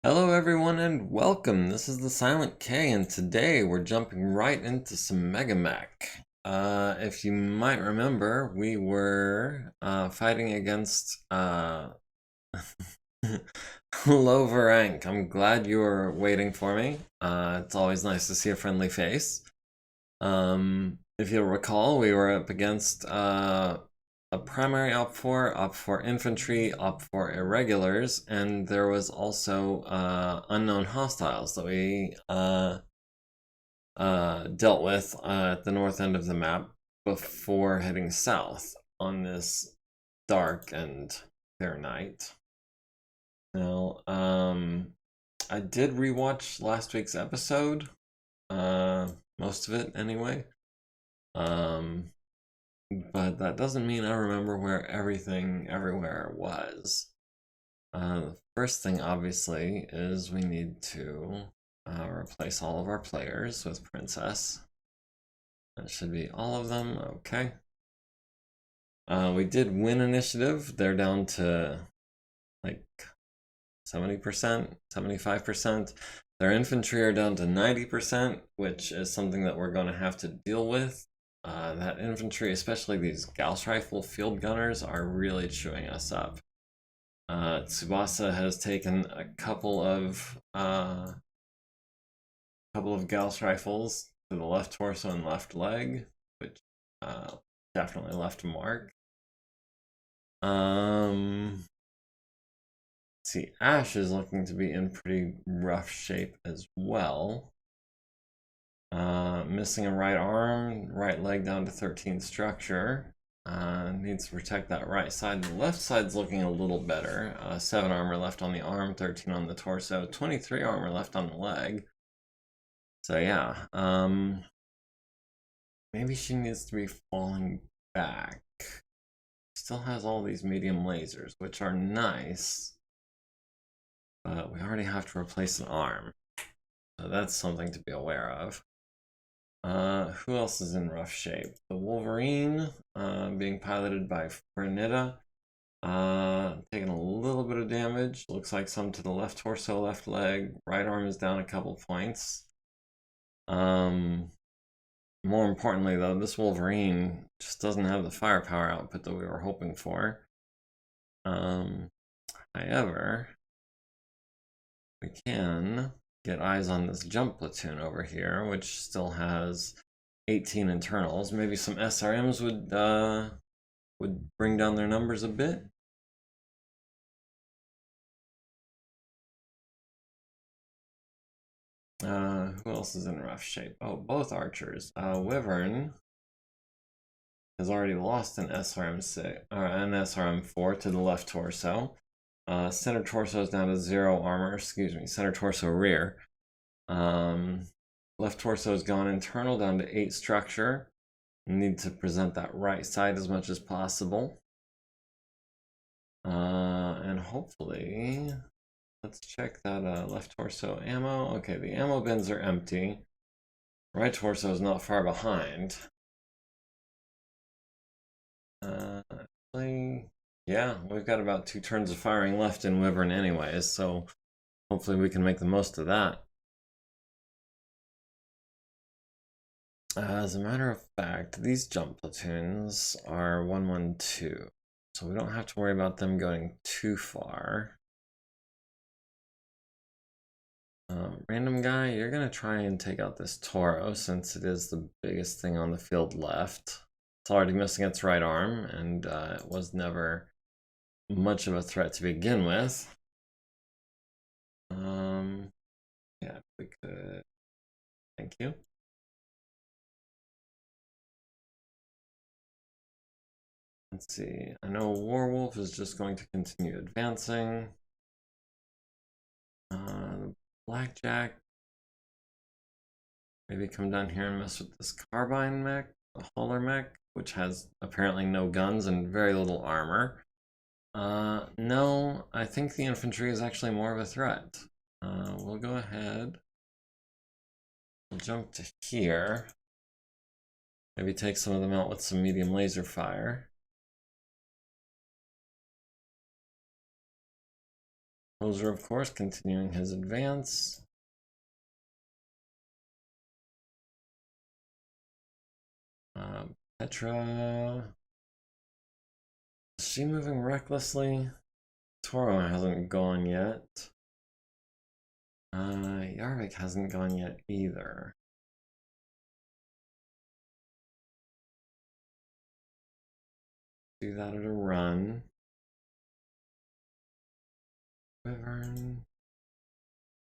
Hello everyone and welcome. This is the Silent K and today we're jumping right into some MegaMek. If you might remember, we were fighting against Lower rank. I'm glad you were waiting for me. It's always nice to see a friendly face. If you'll recall, we were up against a primary op4 infantry, op4 irregulars, and there was also unknown hostiles that we dealt with at the north end of the map before heading south on this dark and fair night. Now, I did rewatch last week's episode, most of it anyway. But that doesn't mean I remember where everything everywhere was. The first thing, obviously, is we need to replace all of our players with Princess. That should be all of them. Okay. We did win initiative. They're down to like 70%, 75%. Their infantry are down to 90%, which is something that we're going to have to deal with. That infantry, especially these Gauss rifle field gunners, are really chewing us up. Tsubasa has taken a couple of Gauss rifles to the left torso and left leg, which definitely left a mark. See, Ash is looking to be in pretty rough shape as well. Missing a right arm, right leg down to 13 structure. Needs to protect that right side. The left side's looking a little better. 7 armor left on the arm, 13 on the torso, 23 armor left on the leg. So yeah, maybe she needs to be falling back. Still has all these medium lasers, which are nice, but we already have to replace an arm. So that's something to be aware of. Who else is in rough shape? The Wolverine, being piloted by Fernita, taking a little bit of damage. Looks like some to the left torso, left leg. Right arm is down a couple points. More importantly, though, this Wolverine just doesn't have the firepower output that we were hoping for. However, we can get eyes on this jump platoon over here, which still has 18 internals. Maybe some SRMs would bring down their numbers a bit. Who else is in rough shape? Oh, both archers. Wyvern has already lost an SRM6 or an SRM4 to the left torso. Center torso is down to 0 armor. Excuse me, center torso rear. Left torso has gone internal down to 8 structure. Need to present that right side as much as possible. And hopefully, let's check that left torso ammo. Okay, the ammo bins are empty. Right torso is not far behind. Actually, yeah, we've got about 2 turns of firing left in Wyvern anyways, so hopefully we can make the most of that. As a matter of fact, these jump platoons are 112, so we don't have to worry about them going too far. Random guy, you're gonna try and take out this Toro since it is the biggest thing on the field left. It's already missing its right arm, and it was never much of a threat to begin with. Yeah, if we could. Thank you. Let's see. I know Warwolf is just going to continue advancing. Blackjack. Maybe come down here and mess with this carbine mech, the hauler mech, which has apparently no guns and very little armor. No, I think the infantry is actually more of a threat. We'll go ahead. We'll jump to here. Maybe take some of them out with some medium laser fire. Hoser, of course, continuing his advance. Petra. Is she moving recklessly? Toro hasn't gone yet. Yarvik hasn't gone yet either. Do that at a run. Wyvern.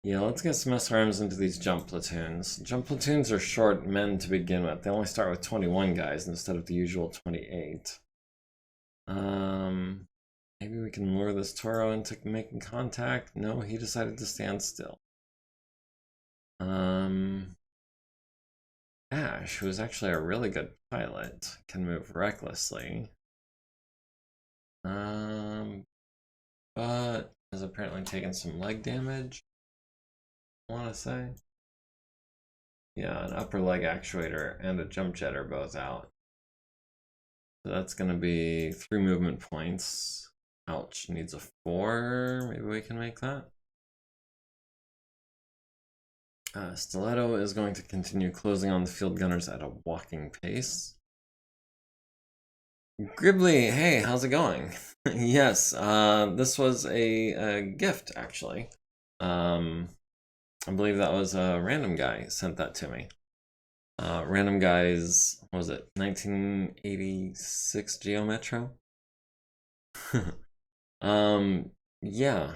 Yeah, let's get some SRMs into these jump platoons. Jump platoons are short men to begin with. They only start with 21 guys instead of the usual 28. Maybe we can lure this Toro into making contact. No, he decided to stand still. Ash, who is actually a really good pilot, can move recklessly. But has apparently taken some leg damage, I want to say. Yeah, an upper leg actuator and a jump jet are both out. So that's going to be 3 movement points. Ouch, needs a 4. Maybe we can make that. Stiletto is going to continue closing on the field gunners at a walking pace. Gribbly, hey, how's it going? Yes, this was a gift, actually. I believe that was a random guy sent that to me. Random guys, what was it, 1986 Geo Metro? Yeah,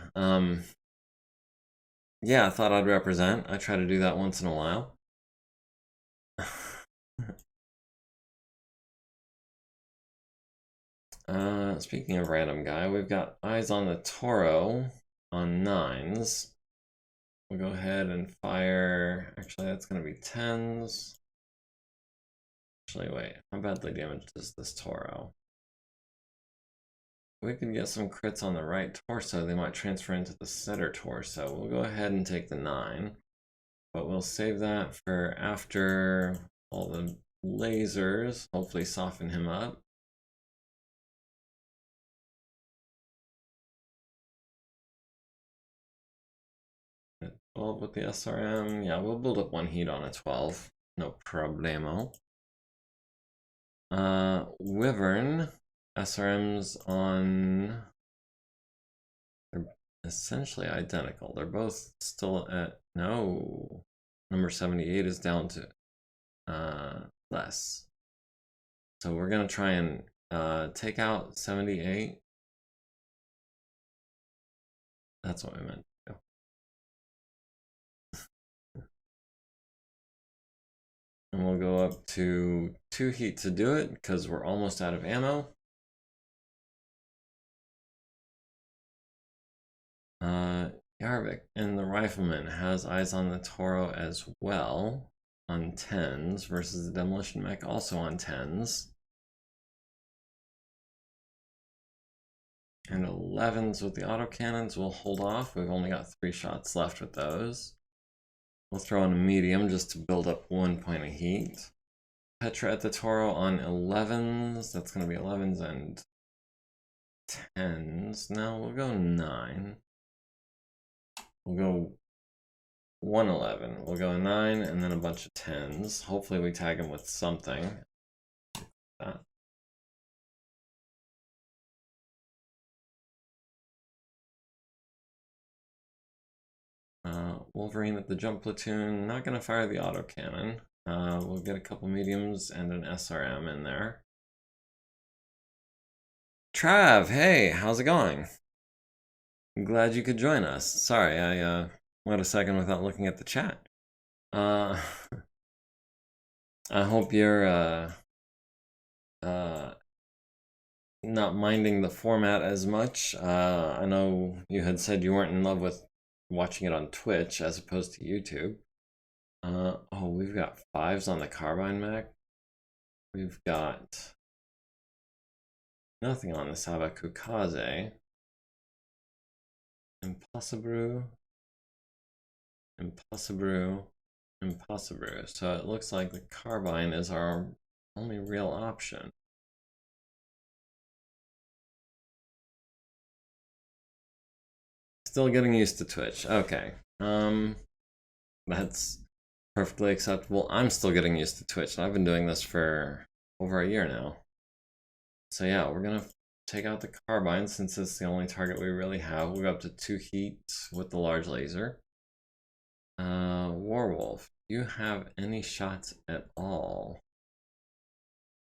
yeah, I thought I'd represent. I try to do that once in a while. Speaking of random guy, we've got eyes on the Toro on 9s. We'll go ahead and fire. Actually, that's going to be 10s. Actually, wait. How badly damaged is this Toro? We could get some crits on the right torso. They might transfer into the center torso. We'll go ahead and take the 9. But we'll save that for after all the lasers. Hopefully soften him up. 12 with the SRM. Yeah, we'll build up 1 heat on a 12. No problemo. Wyvern. SRMs on... They're essentially identical. They're both still at... No. Number 78 is down to less. So we're going to try and take out 78. That's what we meant to do. And we'll go up to 2 heat to do it because we're almost out of ammo. Yarvik and the Rifleman has eyes on the Toro as well on 10s versus the Demolition Mech also on 10s. And 11s with the autocannons. We'll hold off. We've only got 3 shots left with those. We'll throw in a medium just to build up 1 point of heat. Petra at the Toro on 11s. That's going to be 11s and 10s. No, we'll go 9. We'll go 111. We'll go 9 and then a bunch of 10s. Hopefully we tag him with something. That. Wolverine at the jump platoon. Not going to fire the autocannon. We'll get a couple mediums and an SRM in there. Trav, hey, how's it going? I'm glad you could join us. Sorry, I went a second without looking at the chat. I hope you're not minding the format as much. I know you had said you weren't in love with watching it on Twitch as opposed to YouTube. Oh, we've got 5s on the carbine mech. We've got nothing on the Sabakukaze. Impossible. So it looks like the carbine is our only real option. Still getting used to Twitch. Okay. That's perfectly acceptable. I'm still getting used to Twitch, and I've been doing this for over a year now. So yeah, we're gonna take out the carbine since it's the only target we really have. We'll go up to 2 heat with the large laser. Warwolf, do you have any shots at all?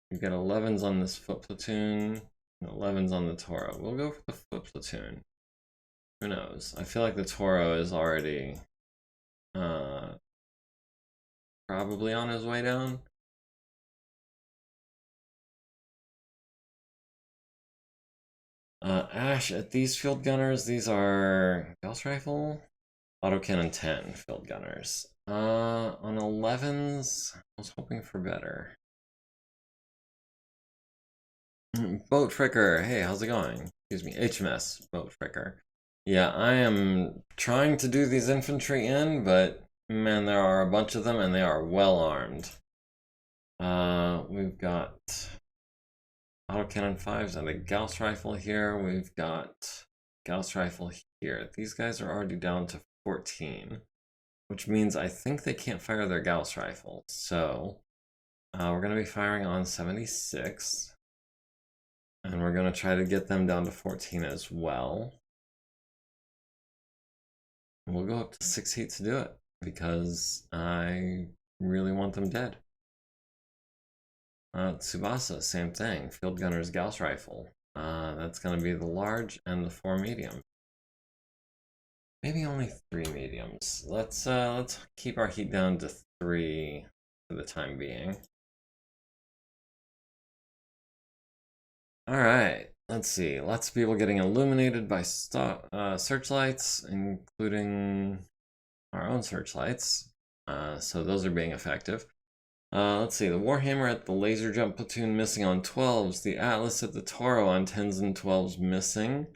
You've got 11s on this foot platoon, and 11s on the Toro. We'll go for the foot platoon. Who knows? I feel like the Toro is already probably on his way down. Ash, at these field gunners, these are Gauss Rifle, Autocannon 10 field gunners. On 11s, I was hoping for better. Boat Fricker, hey, how's it going? Excuse me, HMS, Boat Fricker. Yeah, I am trying to do these infantry in, but man, there are a bunch of them and they are well armed. We've got autocannon 5s and a Gauss rifle here. We've got Gauss rifle here. These guys are already down to 14, which means I think they can't fire their Gauss rifle. So we're going to be firing on 76, and we're going to try to get them down to 14 as well. And we'll go up to 6 heat to do it because I really want them dead. Tsubasa, same thing. Field gunner's Gauss rifle. That's going to be the large and the 4 medium. Maybe only 3 mediums. Let's keep our heat down to 3 for the time being. All right. Let's see. Lots of people getting illuminated by searchlights, including our own searchlights. So those are being effective. Let's see, the Warhammer at the laser jump platoon missing on 12s. The Atlas at the Toro on 10s and 12s missing.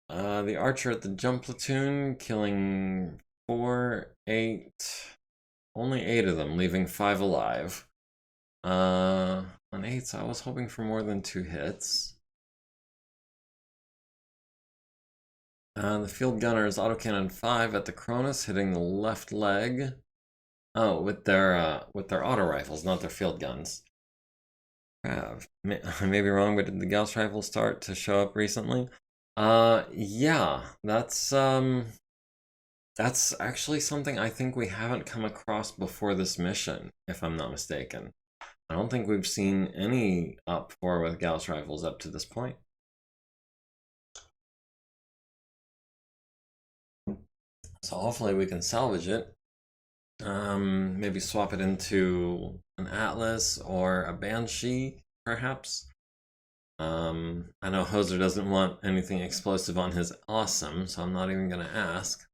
The Archer at the jump platoon killing 4, 8, only 8 of them, leaving 5 alive. On 8s, I was hoping for more than 2 hits. The field gunners autocannon 5 at the Cronus, hitting the left leg. Oh, with their auto rifles, not their field guns. I may be wrong, but did the Gauss rifle start to show up recently? Yeah, that's actually something I think we haven't come across before this mission, if I'm not mistaken. I don't think we've seen any up for with Gauss rifles up to this point. So hopefully we can salvage it. Maybe swap it into an Atlas or a Banshee, perhaps. I know Hoser doesn't want anything explosive on his awesome, so I'm not even gonna ask.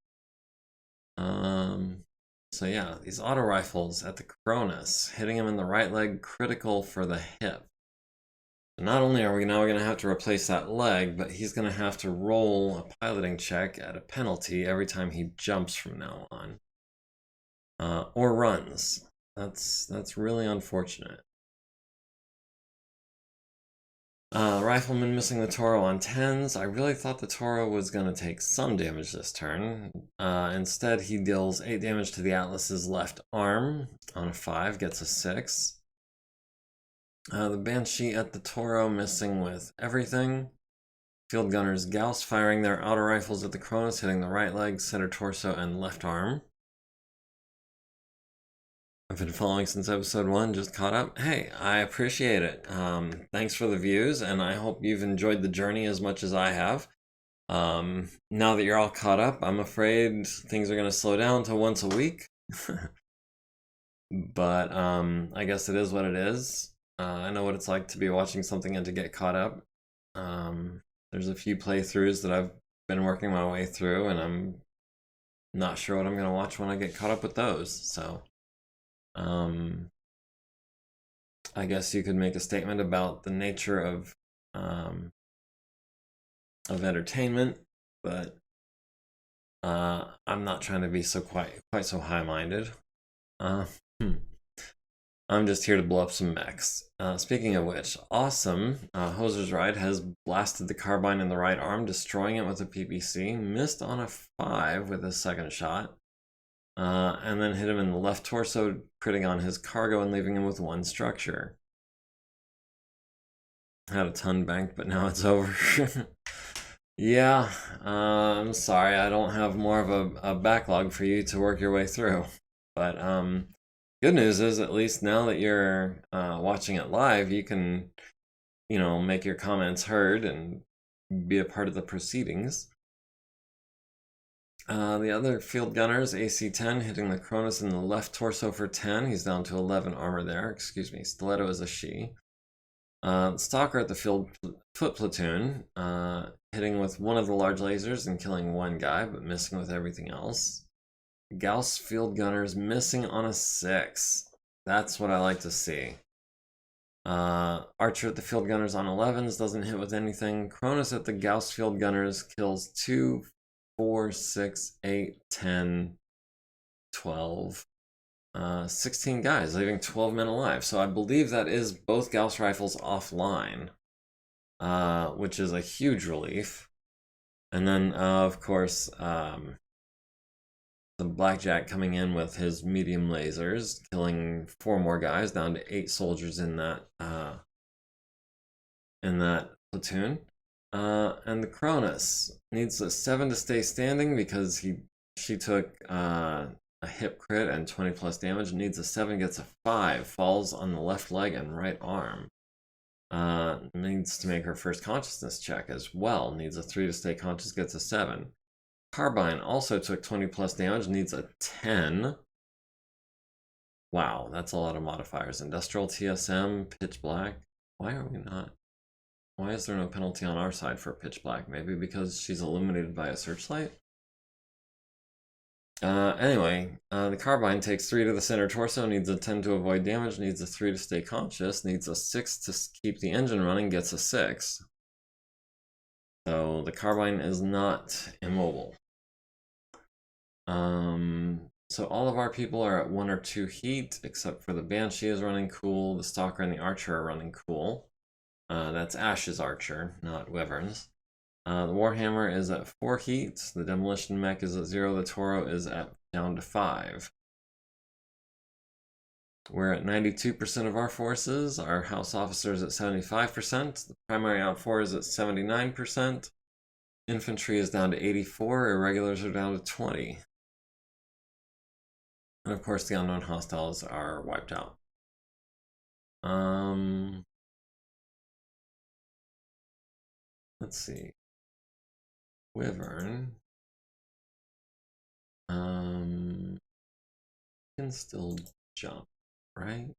So yeah, these auto rifles at the Cronus, hitting him in the right leg, critical for the hip. Not only are we now gonna have to replace that leg, but he's gonna have to roll a piloting check at a penalty every time he jumps from now on. Or runs. That's really unfortunate. Rifleman missing the Toro on 10s. I really thought the Toro was going to take some damage this turn. Instead, he deals 8 damage to the Atlas's left arm. On a 5, gets a 6. The Banshee at the Toro missing with everything. Field gunners Gauss firing their auto rifles at the Cronus, hitting the right leg, center torso, and left arm. I've been following since episode 1, just caught up. Hey, I appreciate it. Thanks for the views, and I hope you've enjoyed the journey as much as I have. Now that you're all caught up, I'm afraid things are going to slow down to once a week. But I guess it is what it is. I know what it's like to be watching something and to get caught up. There's a few playthroughs that I've been working my way through, and I'm not sure what I'm going to watch when I get caught up with those, so... I guess you could make a statement about the nature of entertainment, but I'm not trying to be quite so high-minded. I'm just here to blow up some mechs. Speaking of which, awesome. Hoser's Ride has blasted the carbine in the right arm, destroying it with a PPC. Missed on a 5 with his second shot. And then hit him in the left torso, critting on his cargo and leaving him with 1 structure. Had a ton banked, but now it's over. Yeah, I'm sorry, I don't have more of a backlog for you to work your way through. But good news is, at least now that you're watching it live, you can, make your comments heard and be a part of the proceedings. The other field gunners, AC-10, hitting the Cronus in the left torso for 10. He's down to 11 armor there. Excuse me, Stiletto is a she. Stalker at the foot platoon, hitting with one of the large lasers and killing 1 guy, but missing with everything else. Gauss field gunners missing on a 6. That's what I like to see. Archer at the field gunners on 11s, doesn't hit with anything. Cronus at the Gauss field gunners kills 2, 4, 6, 8, 10, 12. 16 guys, leaving 12 men alive. So I believe that is both Gauss rifles offline, which is a huge relief. And then, of course, the Blackjack coming in with his medium lasers, killing 4 more guys, down to 8 soldiers in that platoon. And the Cronus needs a 7 to stay standing because she took a hip crit and 20 plus damage. Needs a 7, gets a 5, falls on the left leg and right arm. Needs to make her first consciousness check as well. Needs a 3 to stay conscious, gets a 7. Carbine also took 20 plus damage, needs a 10. Wow, that's a lot of modifiers. Industrial TSM, pitch black. Why are we not? Why is there no penalty on our side for pitch black? Maybe because she's illuminated by a searchlight? Anyway, the carbine takes 3 to the center torso, needs a 10 to avoid damage, needs a 3 to stay conscious, needs a 6 to keep the engine running, gets a 6. So the carbine is not immobile. So all of our people are at 1 or 2 heat, except for the Banshee is running cool, the Stalker and the Archer are running cool. That's Ash's Archer, not Wyvern's. The Warhammer is at 4 heat, the Demolition Mech is at 0, the Toro is down to 5. We're at 92% of our forces, our House Officers at 75%, the Primary Out4 is at 79%, Infantry is down to 84, Irregulars are down to 20. And of course the Unknown Hostiles are wiped out. Let's see. Wyvern. Can still jump, right?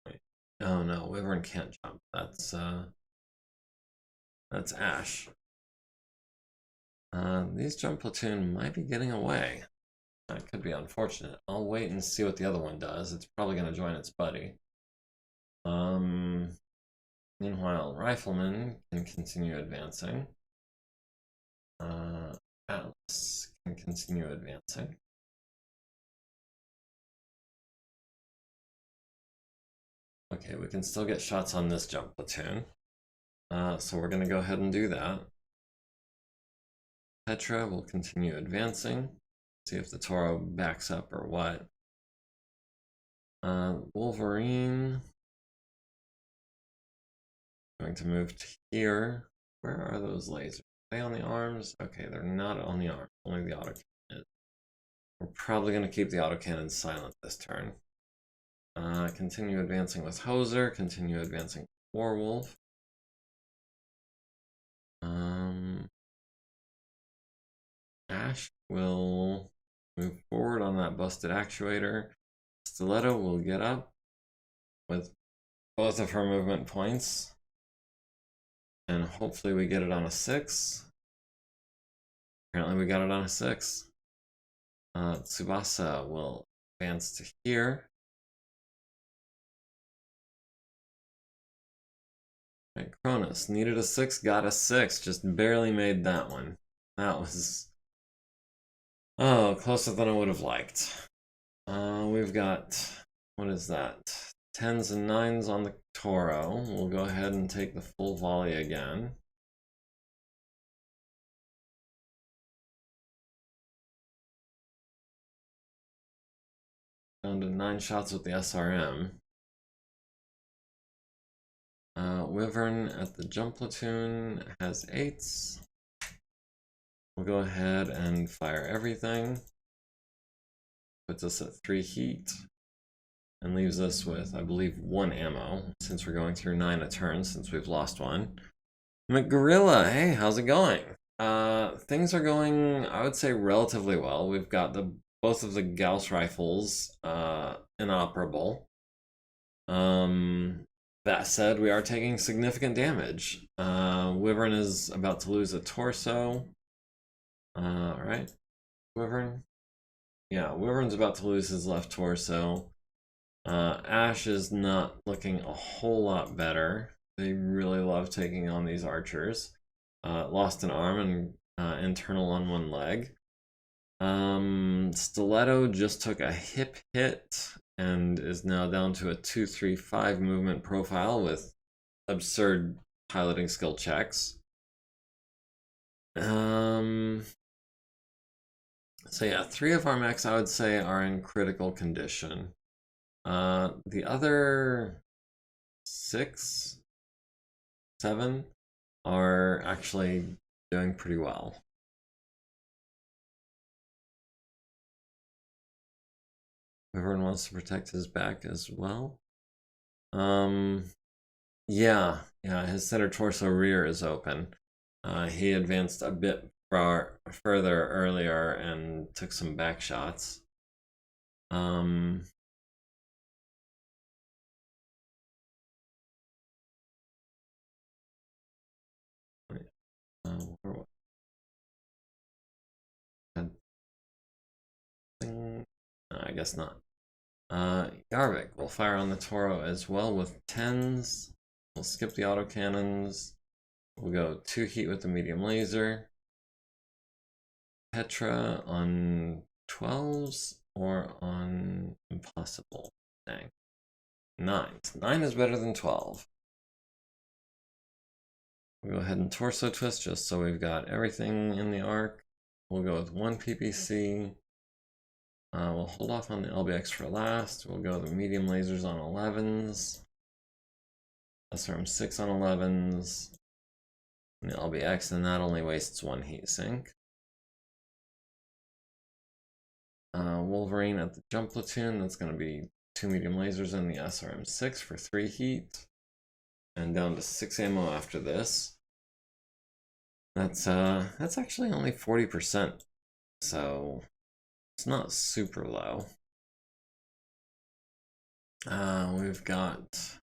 Wait. Oh no, Wyvern can't jump. That's Ash. These jump platoon might be getting away. That could be unfortunate. I'll wait and see what the other one does. It's probably going to join its buddy. Meanwhile, Rifleman can continue advancing. Atlas can continue advancing. Okay, we can still get shots on this jump platoon. So we're going to go ahead and do that. Petra will continue advancing. See if the Toro backs up or what. Wolverine. Going to move to here. Where are those lasers? Are they on the arms? Okay, they're not on the arms. Only the autocannon is. We're probably going to keep the autocannon silent this turn. Continue advancing with Hoser. Continue advancing with Warwolf. Ash will move forward on that busted actuator. Stiletto will get up with both of her movement points. And hopefully we get it on a 6. Apparently we got it on a 6. Tsubasa will advance to here. Right, Cronus needed a 6, got a 6. Just barely made that one. That was... oh, closer than I would have liked. We've got, what is that? 10s and 9s on the Toro. We'll go ahead and take the full volley again. Down to 9 shots with the SRM. Wyvern at the jump platoon has 8s. We'll go ahead and fire everything. Puts us at 3 heat. And leaves us with, I believe, 1 ammo, since we're going through 9 a turn, since we've lost 1. McGorilla, hey, how's it going? Things are going, I would say, relatively well. We've got both of the Gauss rifles inoperable. That said, we are taking significant damage. Wyvern is about to lose a torso. Right? Wyvern? Yeah, Wyvern's about to lose his left torso. Ash is not looking a whole lot better. They really love taking on these archers. Lost an arm and internal on 1 leg. Stiletto just took a hip hit and is now down to a 2-3-5 movement profile with absurd piloting skill checks. So yeah, 3 of our mechs I would say are in critical condition. The other 6, 7 are actually doing pretty well. Everyone wants to protect his back as well. Yeah, his center torso rear is open. He advanced a bit further earlier and took some back shots. I guess not. Yarvik will fire on the Toro as well with 10s. We'll skip the autocannons. We'll go 2 heat with the medium laser. Petra on 12s or on impossible. Dang. 9s. 9 is better than 12. We'll go ahead and torso twist just so we've got everything in the arc. We'll go with 1 PPC. We'll hold off on the LBX for last. We'll go the medium lasers on 11s. SRM 6 on 11s. And the LBX, and that only wastes 1 heat sink. Wolverine at the jump platoon, that's going to be 2 medium lasers and the SRM 6 for 3 heat. And down to 6 ammo after this. That's actually only 40%, so it's not super low. We've got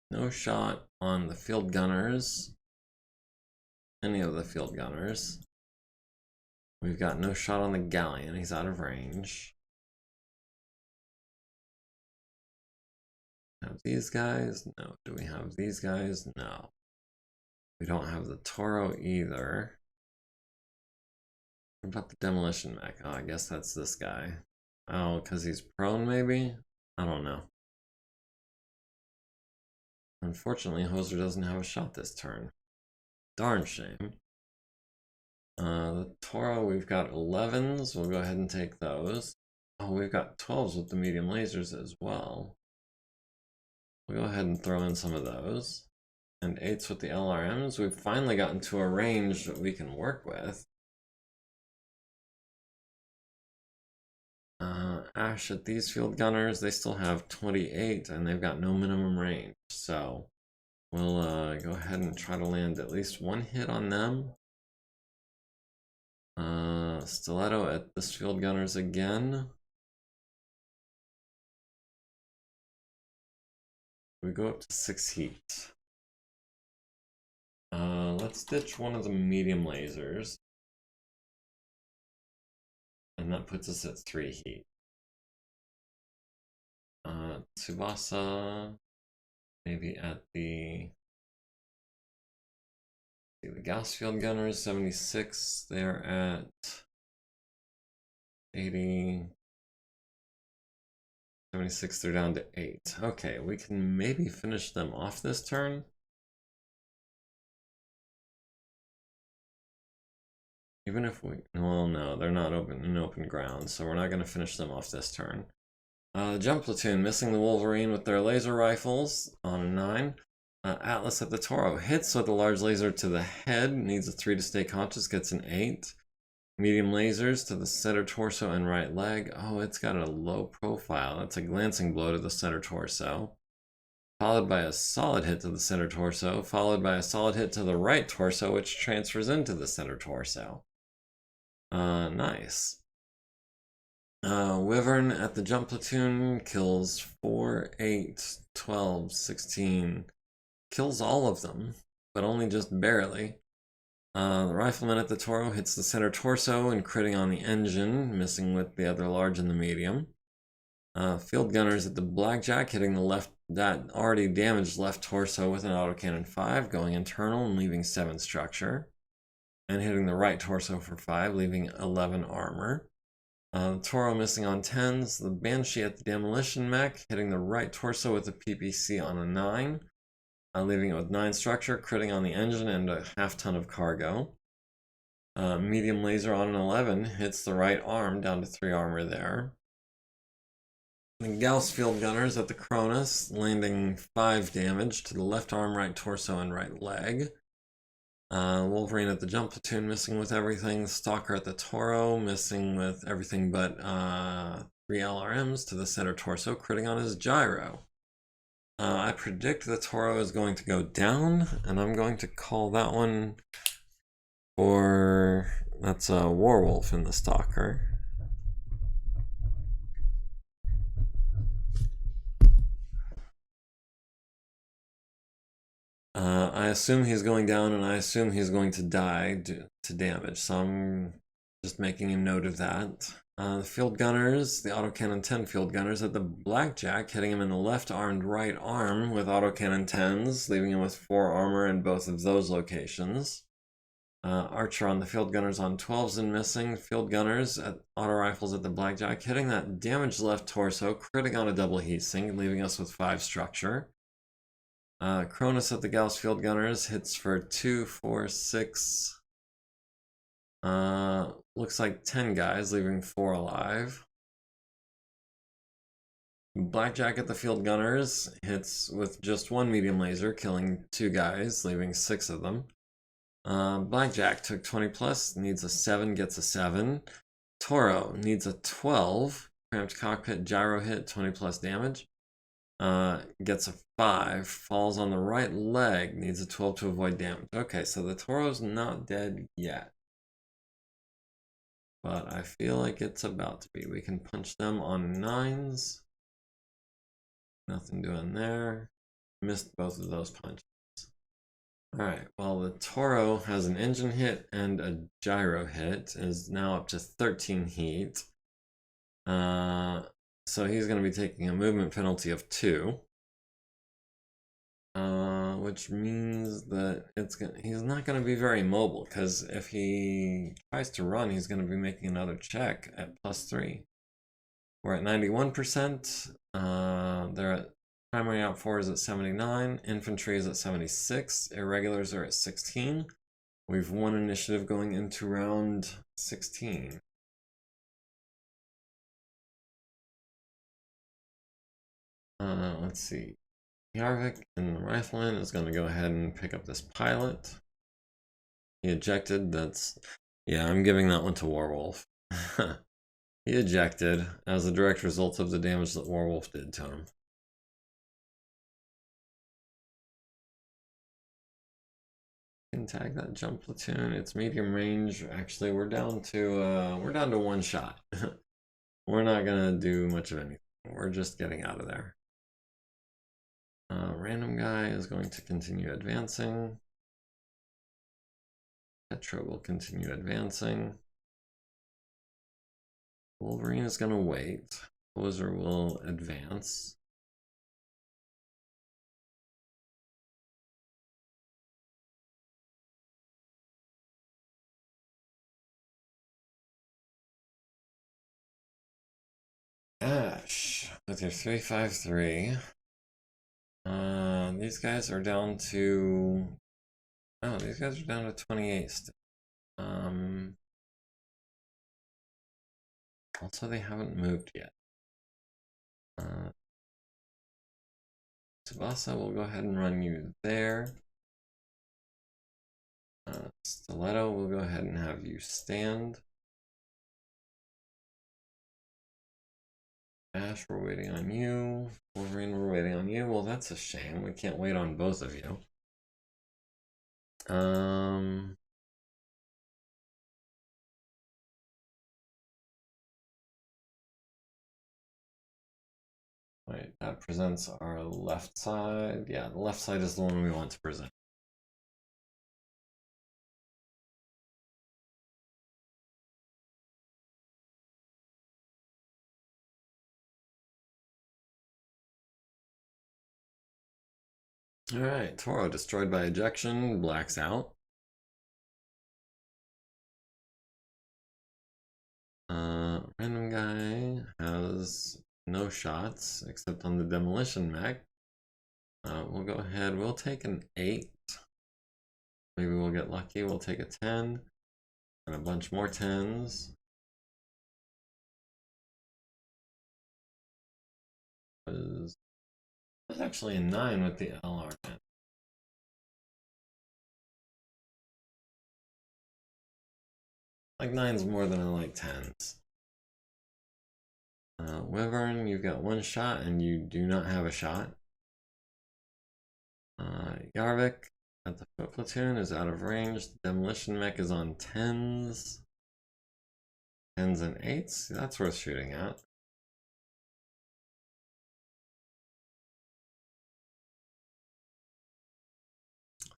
no shot on the field gunners, any of the field gunners. We've got no shot on the galleon, he's out of range. Have these guys? No. Do we have these guys? No. We don't have the Toro either. What about the demolition mech? Oh, I guess that's this guy. Oh, because he's prone maybe? I don't know. Unfortunately, Hoser doesn't have a shot this turn. Darn shame. The Toro, we've got 11s. We'll go ahead and take those. Oh, we've got 12s with the medium lasers as well. We'll go ahead and throw in some of those. And 8s with the LRMs. We've finally gotten to a range that we can work with. Ash at these field gunners, they still have 28 and they've got no minimum range. So we'll go ahead and try to land at least 1 hit on them. Stiletto at this field gunners again. We go up to 6 heat. Let's ditch one of the medium lasers. And that puts us at 3 heat. Tsubasa, maybe at the Gauss field gunners, 76. They're at 80. 76, they're down to 8. Okay, we can maybe finish them off this turn. Even if we, well, no, they're not in open ground, so we're not going to finish them off this turn. Jump platoon missing the Wolverine with their laser rifles on a 9. Atlas at the Toro hits with a large laser to the head, needs a 3 to stay conscious, gets an 8. Medium lasers to the center torso and right leg. Oh, it's got a low profile. That's a glancing blow to the center torso. Followed by a solid hit to the center torso, followed by a solid hit to the right torso, which transfers into the center torso. Nice. Wyvern at the jump platoon kills 4, 8, 12, 16. Kills all of them, but only just barely. The rifleman at the Toro hits the center torso and critting on the engine, missing with the other large and the medium. Field gunners at the Blackjack hitting the left, that already damaged left torso with an autocannon 5, going internal and leaving 7 structure. And hitting the right torso for 5, leaving 11 armor. Toro missing on 10s. The Banshee at the Demolition Mech hitting the right torso with a PPC on a 9. Leaving it with 9 structure, critting on the engine and a half ton of cargo. Medium laser on an 11 hits the right arm, down to 3 armor there. The Gauss field gunners at the Cronus, landing 5 damage to the left arm, right torso, and right leg. Wolverine at the jump platoon missing with everything. Stalker at the Toro missing with everything but 3 LRMs to the center torso, critting on his gyro. I predict the Toro is going to go down, and I'm going to call that one for, that's a Warwolf in the Stalker. I assume he's going down, and I assume he's going to die due to damage, so I'm just making a note of that. The field gunners, the autocannon 10 field gunners at the Blackjack, hitting him in the left armed right arm with autocannon 10s, leaving him with 4 armor in both of those locations. Archer on the field gunners on 12s and missing. Field gunners at auto rifles at the Blackjack, hitting that damaged left torso, critting on a double heatsink, leaving us with 5 structure. Cronus at the Gauss field gunners hits for 2, 4, 6. Looks like 10 guys, leaving 4 alive. Blackjack at the field gunners hits with just 1 medium laser, killing 2 guys, leaving 6 of them. Blackjack took 20 plus, needs a 7, gets a 7. Toro needs a 12, cramped cockpit gyro hit, 20 plus damage. Gets a 5, falls on the right leg, needs a 12 to avoid damage. Okay, so the Toro's not dead yet. But I feel like it's about to be. We can punch them on 9s. Nothing doing there. Missed both of those punches. Alright, well the Toro has an engine hit and a gyro hit. Is now up to 13 heat. So he's going to be taking a movement penalty of 2. Which means that he's not going to be very mobile, because if he tries to run, he's going to be making another check at +3. We're at 91%. They're at primary out 4 is at 79. Infantry is at 76. Irregulars are at 16. We've won initiative going into round 16. Let's see. Yarvik and the rifleman is going to go ahead and pick up this pilot. He ejected. Yeah, I'm giving that one to Warwolf. He ejected as a direct result of the damage that Warwolf did to him. Can tag that jump platoon. It's medium range. Actually, we're down to 1 shot. We're not gonna do much of anything. We're just getting out of there. Random guy is going to continue advancing. Petra will continue advancing. Wolverine is going to wait. Poser will advance. Ash. with your 353. These guys are down to... Oh, these guys are down to 28 still. Also, they haven't moved yet. Tsubasa, we'll go ahead and run you there. Stiletto, we'll go ahead and have you stand. Ash, we're waiting on you. Wolverine, we're waiting on you. Well, that's a shame. We can't wait on both of you. Wait, that presents our left side. Yeah, the left side is the one we want to present. Alright, Toro destroyed by ejection, blacks out. Random guy has no shots except on the demolition mech. We'll go ahead, we'll take an 8. Maybe we'll get lucky, we'll take a 10. And a bunch more 10s. There's actually a 9 with the LR. Like 9's more than I like 10s. Wyvern, you've got 1 shot and you do not have a shot. Yarvik at the foot platoon is out of range. The demolition mech is on 10s. 10s and 8s. That's worth shooting at.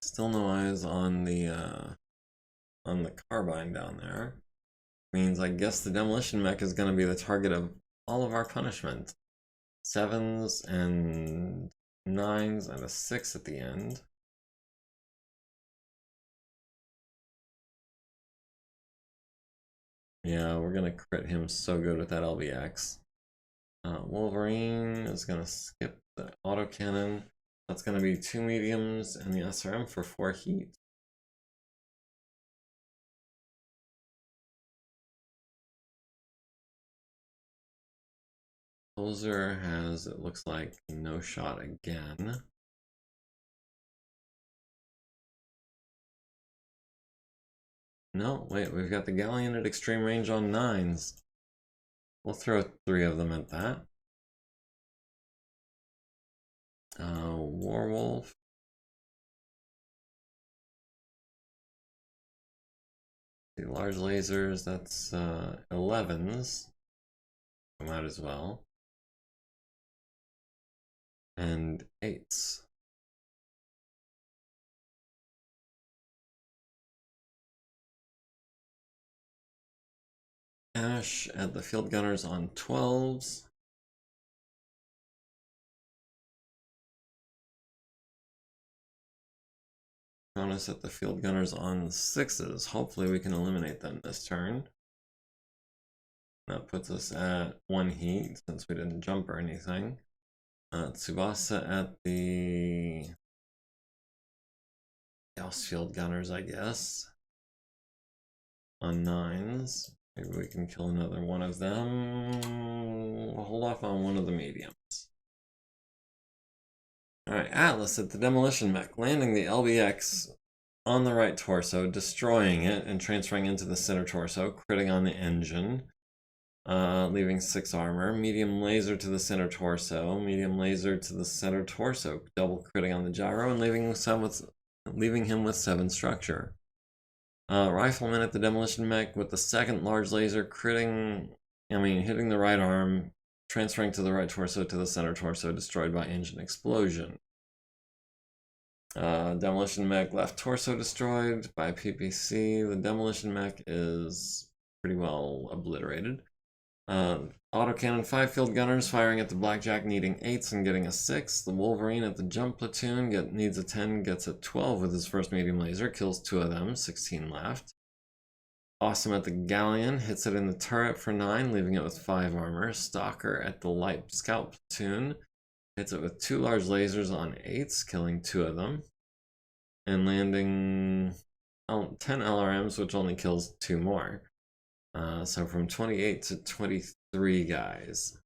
Still no eyes on the carbine down there. Means I guess the demolition mech is going to be the target of all of our punishment. 7s and 9s and a 6 at the end. Yeah, we're gonna crit him so good with that LBX. Wolverine is gonna skip the autocannon. That's gonna be 2 mediums and the SRM for 4 heat. Poser has, it looks like, no shot again. No, wait, we've got the Galleon at extreme range on 9s. We'll throw 3 of them at that. Warwolf. The large lasers, that's 11s. Come out as well. And 8s. Ash at the field gunners on 12s. Cronus at the field gunners on 6s. Hopefully we can eliminate them this turn. That puts us at 1 heat since we didn't jump or anything. Tsubasa at the Gauss field gunners, I guess. On 9s. Maybe we can kill another one of them. We'll hold off on one of the mediums. Alright, Atlas at the demolition mech, landing the LBX on the right torso, destroying it and transferring into the center torso, critting on the engine, leaving 6 armor. Medium laser to the center torso, medium laser to the center torso, double critting on the gyro and leaving him with 7 structure. Rifleman at the demolition mech with the second large laser hitting the right arm, transferring to the right torso to the center torso, destroyed by engine explosion. Demolition mech left torso destroyed by PPC. The demolition mech is pretty well obliterated. Autocannon 5 field gunners firing at the blackjack, needing 8s and getting a 6. The Wolverine at the jump platoon needs a 10, gets a 12 with his first medium laser, kills 2 of them, 16 left. Awesome at the Galleon, hits it in the turret for 9, leaving it with 5 armor. Stalker at the Light Scout platoon, hits it with 2 large lasers on 8s, killing 2 of them. And landing 10 LRMs, which only kills 2 more. So from 28 to 23 guys.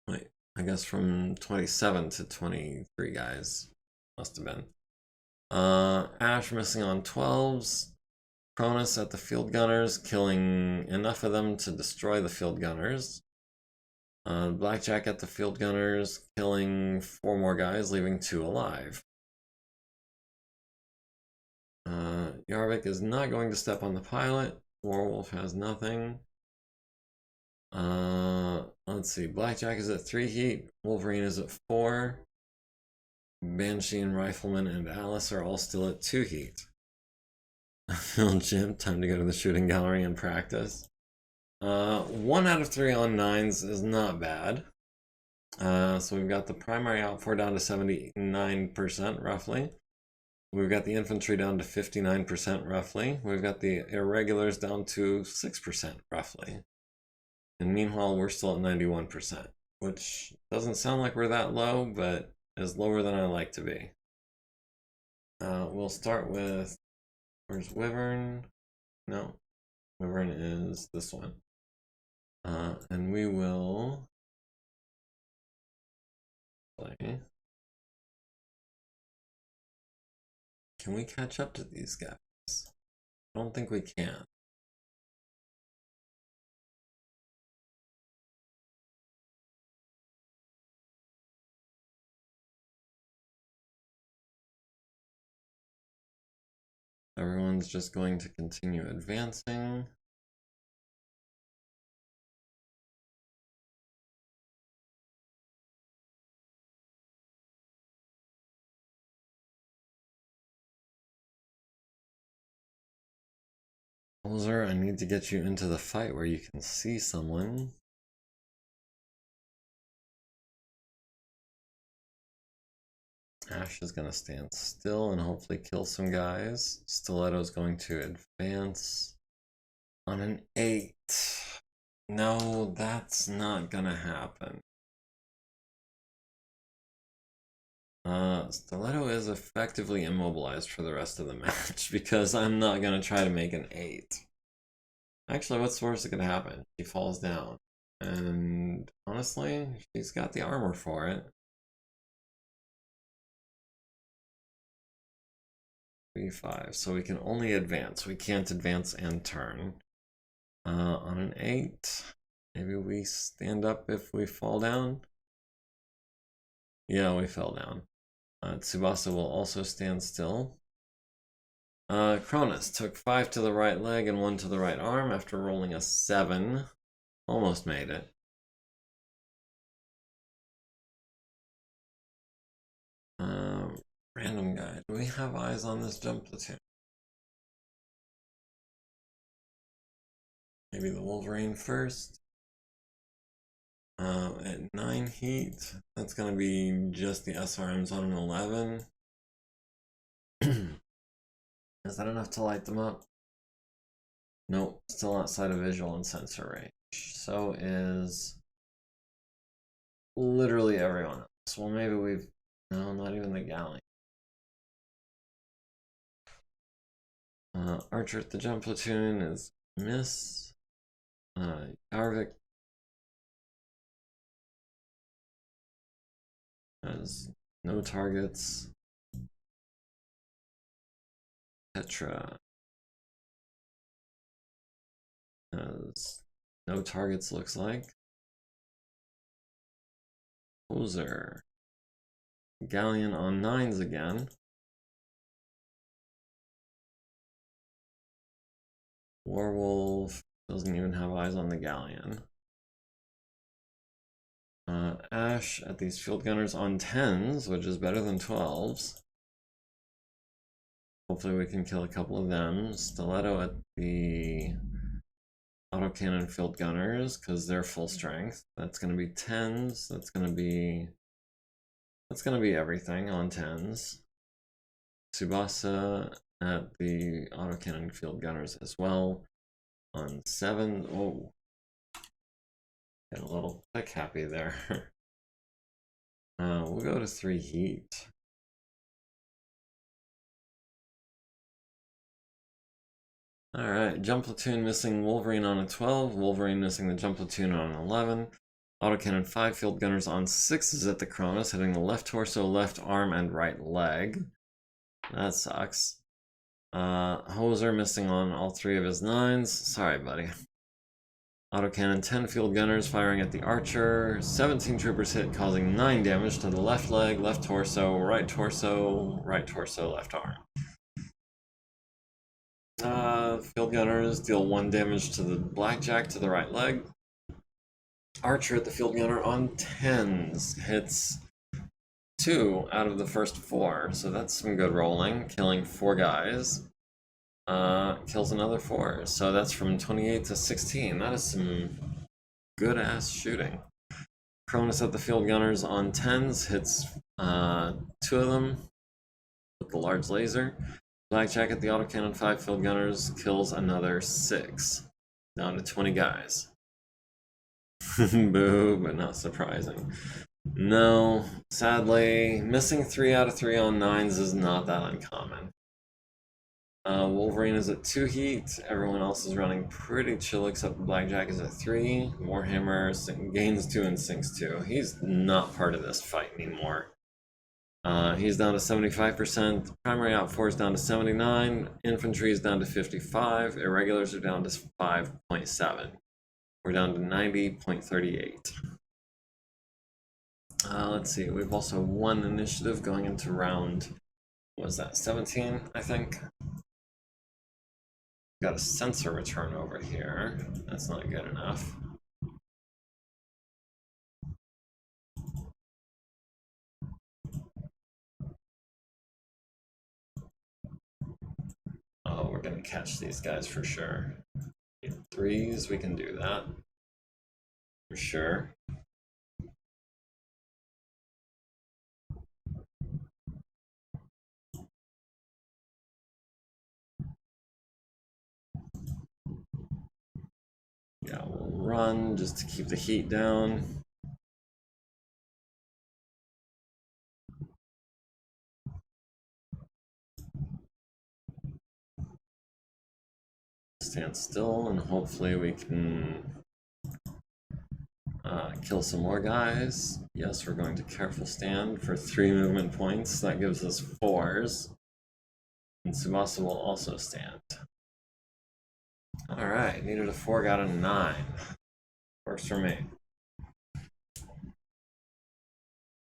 Wait, I guess from 27 to 23 guys. Must have been. Ash missing on 12s. Cronus at the field gunners, killing enough of them to destroy the field gunners. Blackjack at the field gunners, killing 4 more guys, leaving 2 alive. Yarvik is not going to step on the pilot. Warwolf has nothing. Let's see. Blackjack is at 3 heat. Wolverine is at 4. Banshee and Rifleman and Alice are all still at 2 heat. Field Gym, time to go to the shooting gallery and practice. 1 out of 3 on 9s is not bad. So we've got the primary outpour down to 79% roughly. We've got the infantry down to 59% roughly. We've got the irregulars down to 6% roughly. And meanwhile, we're still at 91%, which doesn't sound like we're that low, but is lower than I like to be. We'll start with, where's Wyvern? No, Wyvern is this one. And we will play. Can we catch up to these guys? I don't think we can. Everyone's just going to continue advancing. Bowser, I need to get you into the fight where you can see someone. Ash is going to stand still and hopefully kill some guys. Stiletto is going to advance on an 8. No, that's not going to happen. Stiletto is effectively immobilized for the rest of the match because I'm not going to try to make an 8. Actually, what's worse going to happen? She falls down. And honestly, she's got the armor for it. 3-5, so we can only advance. We can't advance and turn. On an 8, maybe we stand up if we fall down. Yeah, we fell down. Tsubasa will also stand still. Cronus took 5 to the right leg and 1 to the right arm after rolling a 7. Almost made it. Random guy. Do we have eyes on this jump platoon? Maybe the Wolverine first. At 9 heat, that's going to be just the SRMs on an 11. Is that enough to light them up? Nope, still outside of visual and sensor range. So is literally everyone else. Well, maybe we've... No, not even the Galleon. Archer at the jump platoon is miss. Yarvik has no targets. Petra has no targets, looks like. Poser. Galleon on 9s again. Warwolf doesn't even have eyes on the Galleon. Ash at these field gunners on 10s, which is better than 12s. Hopefully we can kill a couple of them. Stiletto at the autocannon field gunners, because they're full strength. That's going to be 10s. That's going to be everything on 10s. Tsubasa at the autocannon field gunners as well on 7. Oh, got a little click happy there. We'll go to 3 heat. Alright, jump platoon missing Wolverine on a 12, Wolverine missing the jump platoon on an 11, autocannon 5 field gunners on 6s at the Cronus, hitting the left torso, left arm, and right leg. That sucks. Hoser missing on all 3 of his 9s. Sorry, buddy. Autocannon 10 field gunners firing at the archer. 17 troopers hit, causing 9 damage to the left leg, left torso, right torso, left arm. Field gunners deal 1 damage to the blackjack to the right leg. Archer at the field gunner on 10s hits 2 out of the first 4, so that's some good rolling, killing 4 guys. Kills another 4, so that's from 28 to 16. That is some good ass shooting. Cronus at the field gunners on 10s hits 2 of them with the large laser. Blackjack at the autocannon 5 field gunners kills another 6, down to 20 guys. Boo, but not surprising. No, sadly, missing 3 out of 3 on 9s is not that uncommon. Wolverine is at 2 heat, everyone else is running pretty chill except Blackjack is at 3, Warhammer gains 2 and sinks 2. He's not part of this fight anymore. He's down to 75%, primary out 4 is down to 79, infantry is down to 55, irregulars are down to 5.7. We're down to 90.38. Let's see, we've also won initiative going into round, what was that, 17, I think? Got a sensor return over here, that's not good enough. Oh, we're gonna catch these guys for sure. In 3s, we can do that. For sure. Yeah, we'll run just to keep the heat down. Stand still and hopefully we can kill some more guys. Yes, we're going to careful stand for 3 movement points. That gives us 4s. And Tsubasa will also stand. Alright, needed a 4, got a 9. Works for me.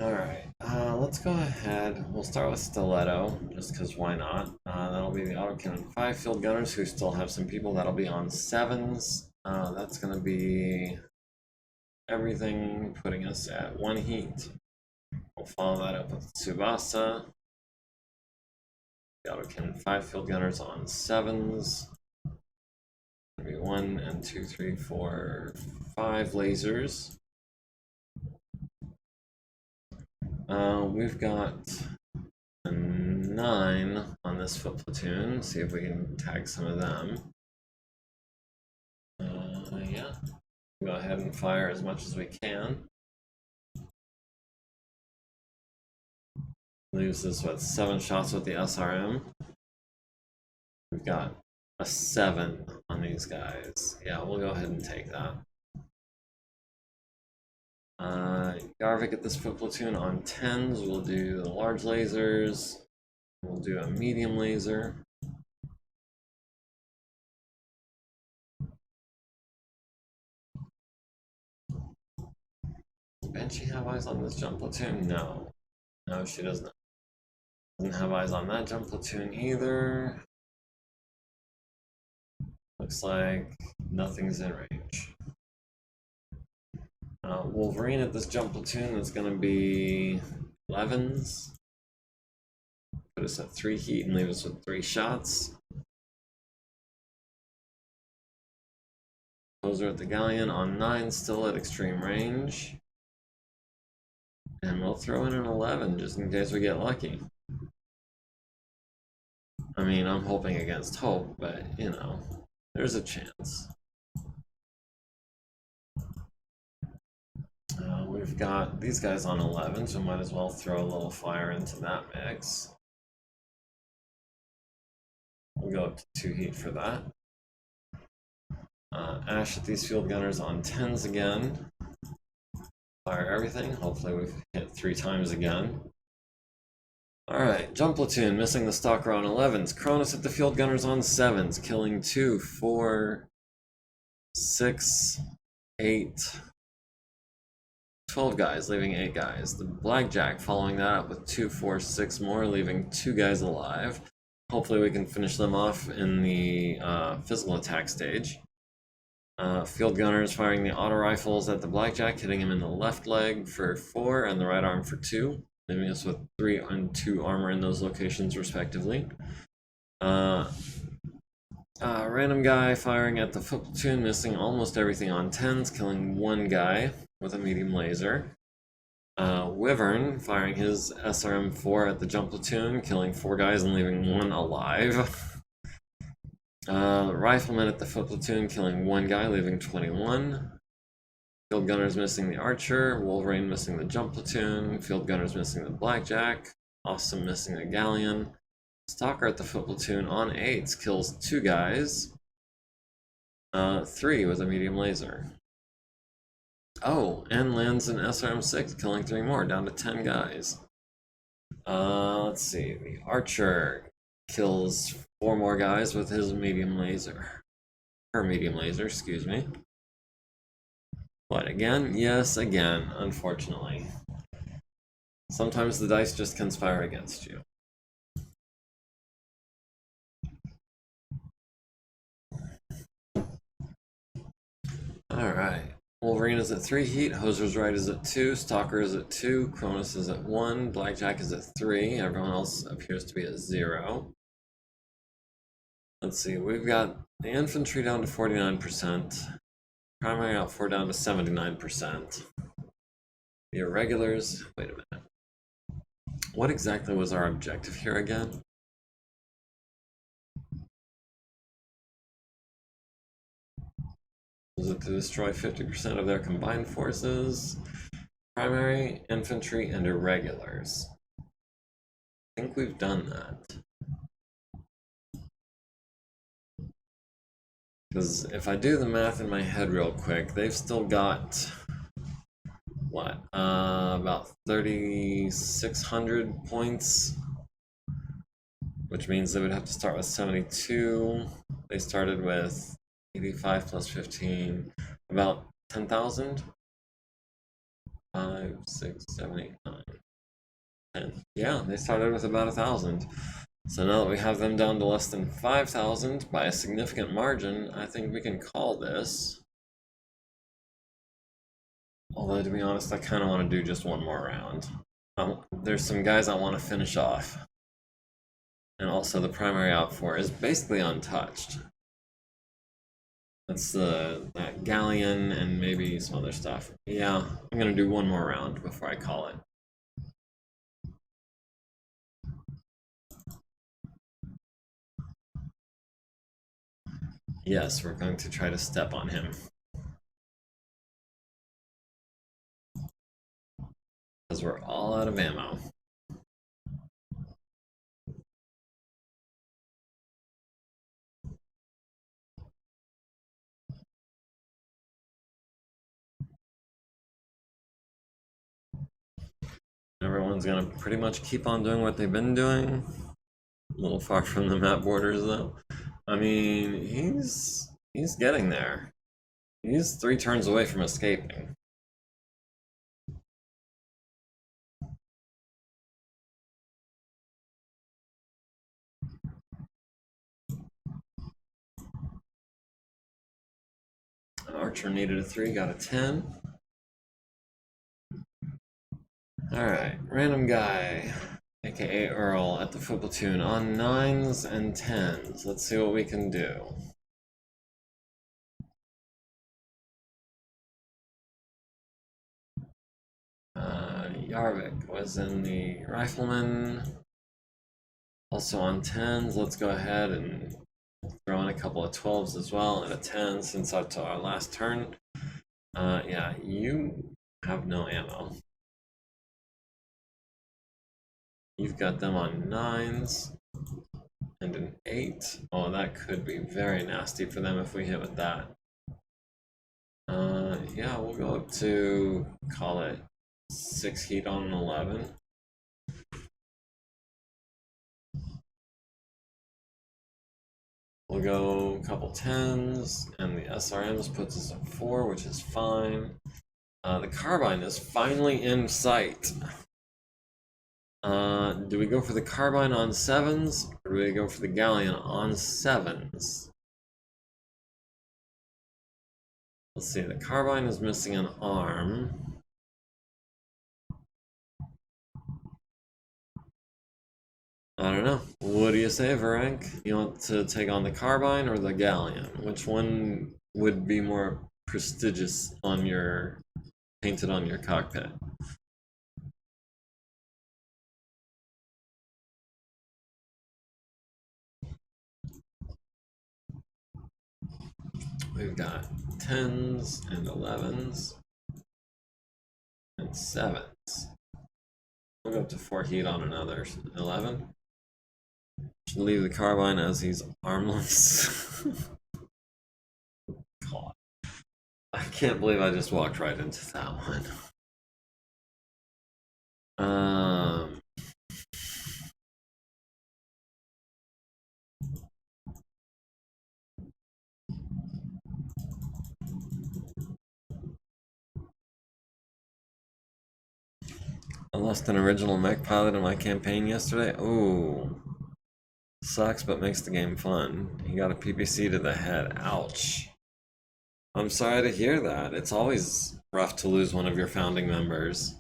Alright, let's go ahead. We'll start with Stiletto, just because why not? That'll be the autocannon 5 field gunners who still have some people. That'll be on 7s. That's going to be everything, putting us at 1 heat. We'll follow that up with Tsubasa. The autocannon 5 field gunners on 7s. It'll be 1 and 2, 3, 4, 5 lasers. We've got a 9 on this foot platoon. See if we can tag some of them. Yeah. Go ahead and fire as much as we can. Leaves us with 7 shots with the SRM. We've got a 7 on these guys. Yeah, we'll go ahead and take that. Garvik at this foot platoon on 10s. We'll do the large lasers. We'll do a medium laser. Does Banshee have eyes on this jump platoon? No. No, she does not. Doesn't have eyes on that jump platoon either. Looks like nothing's in range. Wolverine at this jump platoon is going to be 11s. Put us at 3 heat and leave us with 3 shots. Hoser at the Galleon on 9, still at extreme range. And we'll throw in an 11 just in case we get lucky. I mean, I'm hoping against hope, but you know, there's a chance. We've got these guys on 11, so might as well throw a little fire into that mix. We'll go up to 2 heat for that. Ash at these field gunners on 10s again. Fire everything. Hopefully we've hit 3 times again. Alright, jump platoon, missing the stalker on 11s. Cronus at the field gunners on 7s, killing 2, 4, 6, 8, 12 guys, leaving 8 guys. The blackjack following that up with 2, 4, 6 more, leaving 2 guys alive. Hopefully we can finish them off in the physical attack stage. Field gunners firing the auto rifles at the blackjack, hitting him in the left leg for 4 and the right arm for 2, leaving us with 3 and 2 armor in those locations respectively. Random guy firing at the foot platoon, missing almost everything on 10s, killing 1 guy with a medium laser. Wyvern firing his SRM-4 at the jump platoon, killing 4 guys and leaving 1 alive. Rifleman at the foot platoon, killing 1 guy, leaving 21. Field gunners missing the archer, Wolverine missing the jump platoon, field gunners missing the blackjack, Awesome missing the galleon. Stalker at the foot platoon on 8s kills 2 guys, 3 with a medium laser. Oh, and lands an SRM-6, killing 3 more, down to 10 guys. Let's see, the archer kills 4 more guys with his medium laser. Her medium laser, excuse me. What, again? Yes, again, unfortunately. Sometimes the dice just conspire against you. Alright. Wolverine is at 3 heat, Hoser's Right is at 2, Stalker is at 2, Cronus is at 1, Blackjack is at 3, everyone else appears to be at 0. Let's see, we've got the infantry down to 49%, primary outfor down to 79%. The irregulars, wait a minute. What exactly was our objective here again? Was it to destroy 50% of their combined forces? Primary, infantry, and irregulars. I think we've done that. Because if I do the math in my head real quick, they've still got, what, about 3,600 points, which means they would have to start with 72. They started with 85 plus 15, about 10,000. 5, 6, 7, 8, 9, 10. Yeah, they started with about 1,000. So now that we have them down to less than 5,000 by a significant margin, I think we can call this. Although, to be honest, I kind of want to do just one more round. There's some guys I want to finish off. And also the primary outfor is basically untouched. That's that galleon and maybe some other stuff. Yeah, I'm going to do one more round before I call it. Yes, we're going to try to step on him. Because we're all out of ammo. Everyone's gonna pretty much keep on doing what they've been doing. A little far from the map borders though. I mean, he's getting there. He's 3 turns away from escaping. Archer needed a 3, got a 10. Alright, random guy, aka Earl, at the foot platoon on 9s and 10s. Let's see what we can do. Yarvik was in the rifleman. Also on 10s, let's go ahead and throw in a couple of 12s as well and a 10 since that's our last turn. Yeah, you have no ammo. You've got them on 9s and an 8. Oh, that could be very nasty for them if we hit with that. Yeah, we'll go up to, call it 6 heat on an 11. We'll go a couple 10s, and the SRMs puts us at 4, which is fine. The carbine is finally in sight. Do we go for the carbine on 7s, or do we go for the galleon on 7s? Let's see, the carbine is missing an arm. I don't know. What do you say, Varenk? You want to take on the carbine or the galleon? Which one would be more prestigious on your painted on your cockpit? We've got 10s and 11s and 7s. We'll go up to 4 heat on another 11. Should leave the carbine as he's armless. God. I can't believe I just walked right into that one. I lost an original mech pilot in my campaign yesterday. Ooh. Sucks, but makes the game fun. He got a PPC to the head. Ouch. I'm sorry to hear that. It's always rough to lose one of your founding members.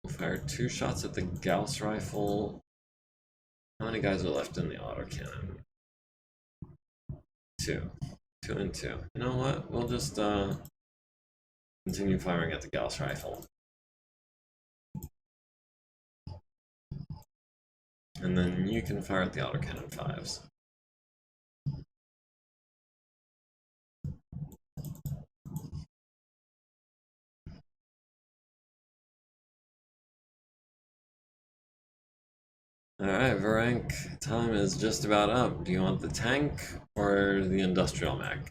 We'll fire 2 shots at the Gauss rifle. How many guys are left in the autocannon? 2. 2 and 2. You know what? We'll just continue firing at the Gauss rifle. And then you can fire at the autocannon 5s. Alright, Varenk, time is just about up. Do you want the tank or the industrial mech?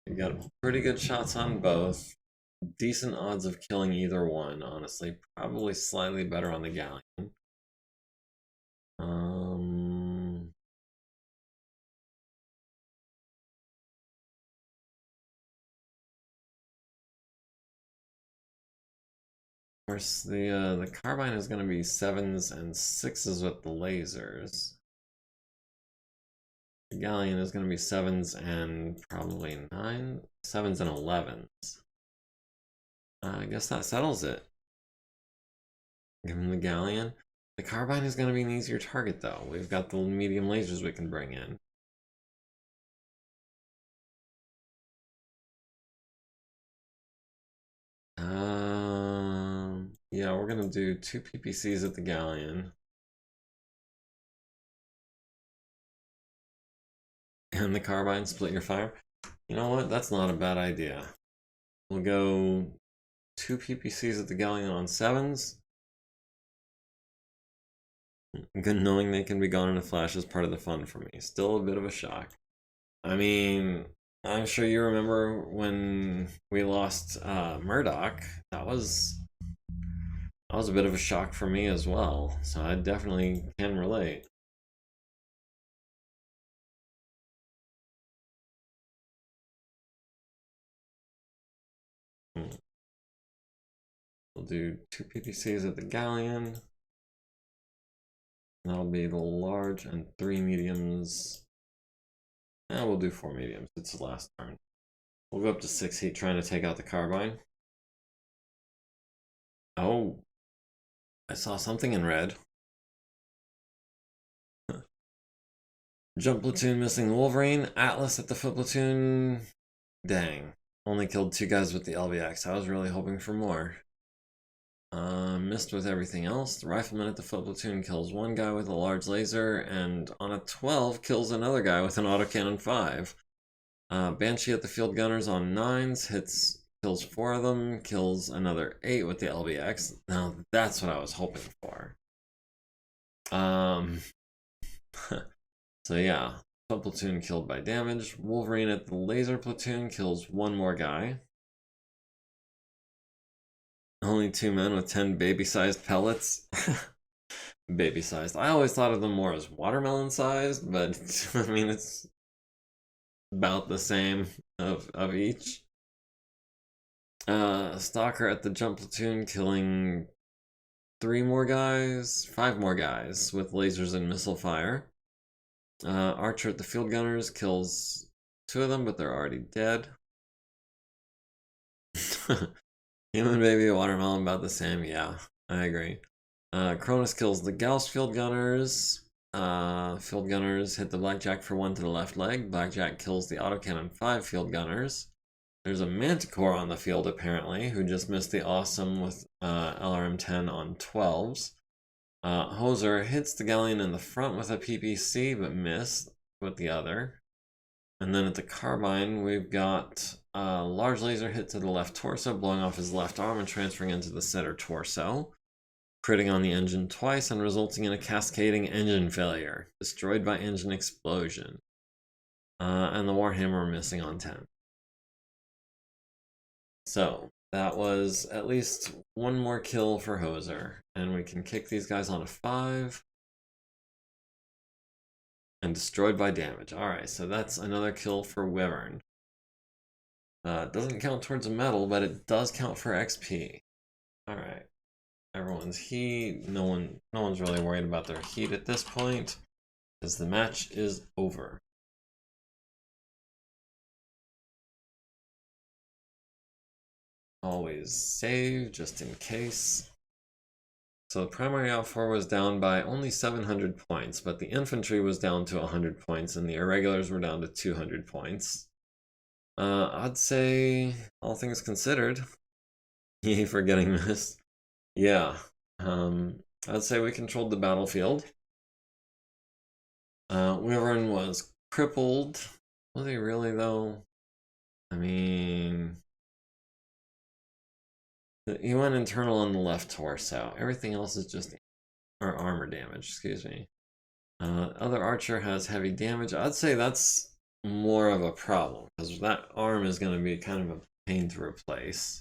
You got pretty good shots on both. Decent odds of killing either one, honestly. Probably slightly better on the galleon. Of course, the carbine is going to be 7s and 6s with the lasers. The galleon is going to be 7s and probably 7s and 11s. I guess that settles it. Give him the galleon. The carbine is going to be an easier target, though. We've got the medium lasers we can bring in. Yeah, we're going to do 2 PPCs at the galleon. And the carbine, split your fire. You know what? That's not a bad idea. We'll go 2 PPCs at the galleon on 7s. Good knowing they can be gone in a flash is part of the fun for me. Still a bit of a shock. I mean, I'm sure you remember when we lost Murdoch. That was a bit of a shock for me as well. So I definitely can relate. We'll do 2 PPCs at the galleon. That'll be the large and 3 mediums. And we'll do 4 mediums. It's the last turn. We'll go up to 6 heat trying to take out the carbine. Oh, I saw something in red. Jump platoon missing the Wolverine. Atlas at the foot platoon. Dang. Only killed 2 guys with the LBX. I was really hoping for more. Missed with everything else. The rifleman at the foot platoon kills 1 guy with a large laser, and on a 12 kills another guy with an autocannon 5. Banshee at the field gunners on 9s kills 4 of them, kills another 8 with the LBX. Now that's what I was hoping for. So yeah, foot platoon killed by damage. Wolverine at the laser platoon kills 1 more guy. Only 2 men with 10 baby-sized pellets. Baby-sized. I always thought of them more as watermelon-sized, but I mean, it's about the same of each. Stalker at the jump platoon killing 5 more guys with lasers and missile fire. Archer at the field gunners kills 2 of them, but they're already dead. Human baby, watermelon, about the same. Yeah, I agree. Cronus kills the Gauss field gunners. Field gunners hit the Blackjack for 1 to the left leg. Blackjack kills the autocannon 5 field gunners. There's a Manticore on the field, apparently, who just missed the awesome with LRM-10 on 12s. Hoser hits the Galleon in the front with a PPC, but missed with the other. And then at the Carbine, we've got a large laser hit to the left torso, blowing off his left arm and transferring into the center torso. Critting on the engine twice and resulting in a cascading engine failure. Destroyed by engine explosion. And the Warhammer missing on 10. So, that was at least 1 more kill for Hoser. And we can kick these guys on a 5. And destroyed by damage. Alright, so that's another kill for Wyvern. It doesn't count towards a medal, but it does count for XP. Alright. Everyone's heat. No one's really worried about their heat at this point, because the match is over. Always save, just in case. So the primary outfor was down by only 700 points, but the infantry was down to 100 points, and the irregulars were down to 200 points. I'd say, all things considered, yay for getting missed. Yeah, I'd say we controlled the battlefield. Wyvern was crippled. Was he really, though? I mean, he went internal on the left torso. Everything else is just armor damage, excuse me. Other archer has heavy damage. I'd say that's more of a problem, because that arm is going to be kind of a pain to replace.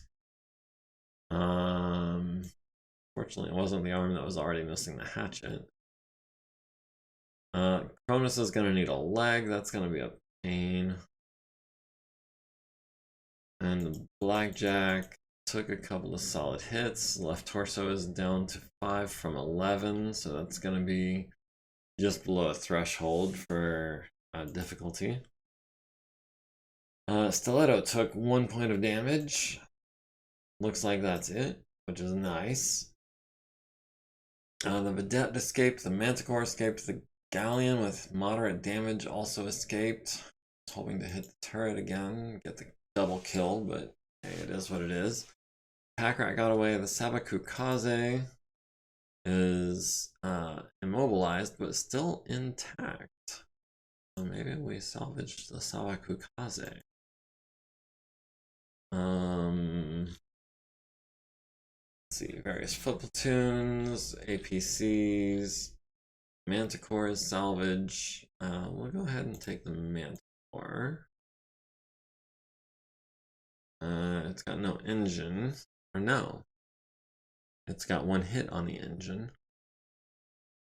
Fortunately, it wasn't the arm that was already missing the hatchet. Cronus is going to need a leg. That's going to be a pain. And the Blackjack took a couple of solid hits. Left torso is down to 5 from 11, so that's going to be just below a threshold for difficulty. Stiletto took 1 point of damage. Looks like that's it, which is nice. The Vedette escaped, the Manticore escaped, the Galleon with moderate damage also escaped. I was hoping to hit the turret again, get the double kill, but hey, it is what it is. Packrat got away. The Sabaku Kaze is immobilized, but still intact. So maybe we salvaged the Sabaku Kaze. Let's see, various foot platoons, APCs, Manticores salvage. We'll go ahead and take the Manticore. It's got no engine, or no. It's got 1 hit on the engine.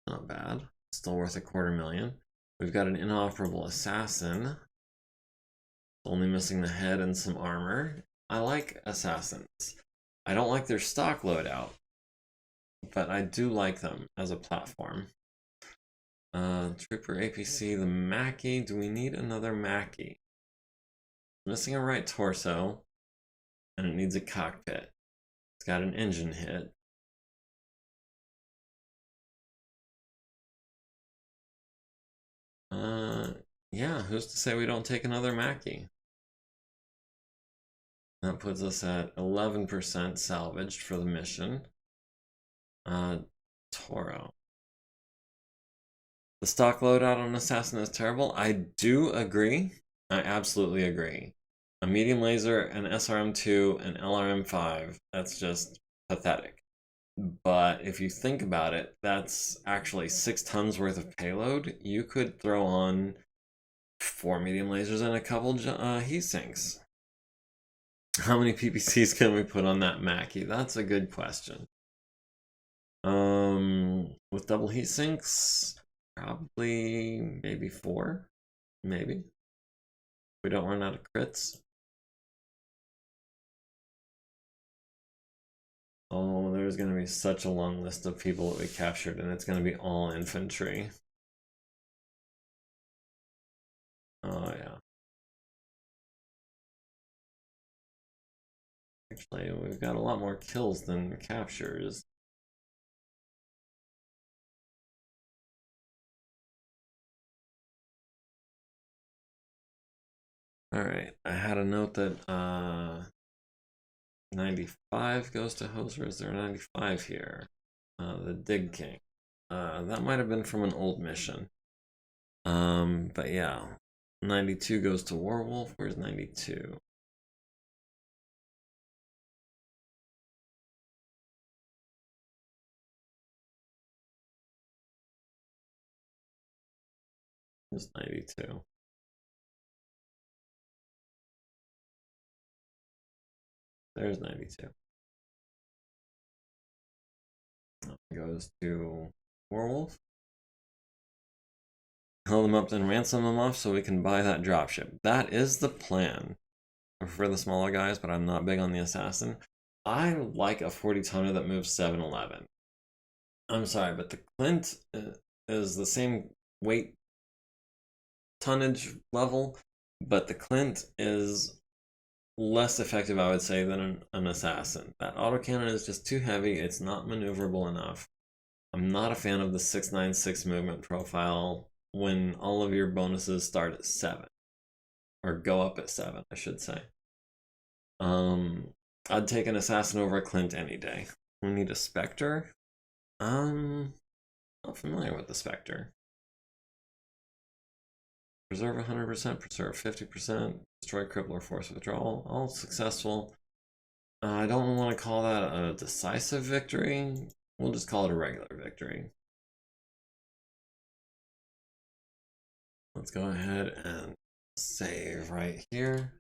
Not bad. Still worth $250,000. We've got an inoperable assassin. Only missing the head and some armor. I like assassins. I don't like their stock loadout, but I do like them as a platform. Trooper APC, the Mackie. Do we need another Mackie? Missing a right torso, and it needs a cockpit. It's got an engine hit. Yeah, who's to say we don't take another Mackie? That puts us at 11% salvaged for the mission. Toro. The stock loadout on Assassin is terrible. I do agree. I absolutely agree. A medium laser, an SRM2, an LRM5, that's just pathetic. But if you think about it, that's actually 6 tons worth of payload. You could throw on 4 medium lasers and a couple heat sinks. How many PPCs can we put on that Mackie? That's a good question. With double heat sinks, probably maybe 4, maybe. We don't run out of crits. Oh, there's gonna be such a long list of people that we captured, and it's gonna be all infantry. Oh yeah. Actually, we've got a lot more kills than captures. Alright, I had a note that 95 goes to Hoser. Is there a 95 here? The Dig King. That might have been from an old mission. But yeah. 92 goes to Warwolf. Where's 92? There's 92. There's 92. Goes to Warwolf. Hold them up, then ransom them off so we can buy that dropship. That is the plan. I prefer the smaller guys, but I'm not big on the assassin. I like a 40 tonner that moves 711. I'm sorry, but the Clint is the same weight tonnage level, but the Clint is less effective, I would say, than an assassin. That autocannon is just too heavy. It's not maneuverable enough. I'm not a fan of the 696 movement profile when all of your bonuses start at 7. Or go up at 7, I should say. I'd take an assassin over a Clint any day. We need a Spectre. Not familiar with the Spectre. Preserve 100%, preserve 50%, destroy crippler force withdrawal. All successful. I don't want to call that a decisive victory. We'll just call it a regular victory. Let's go ahead and save right here.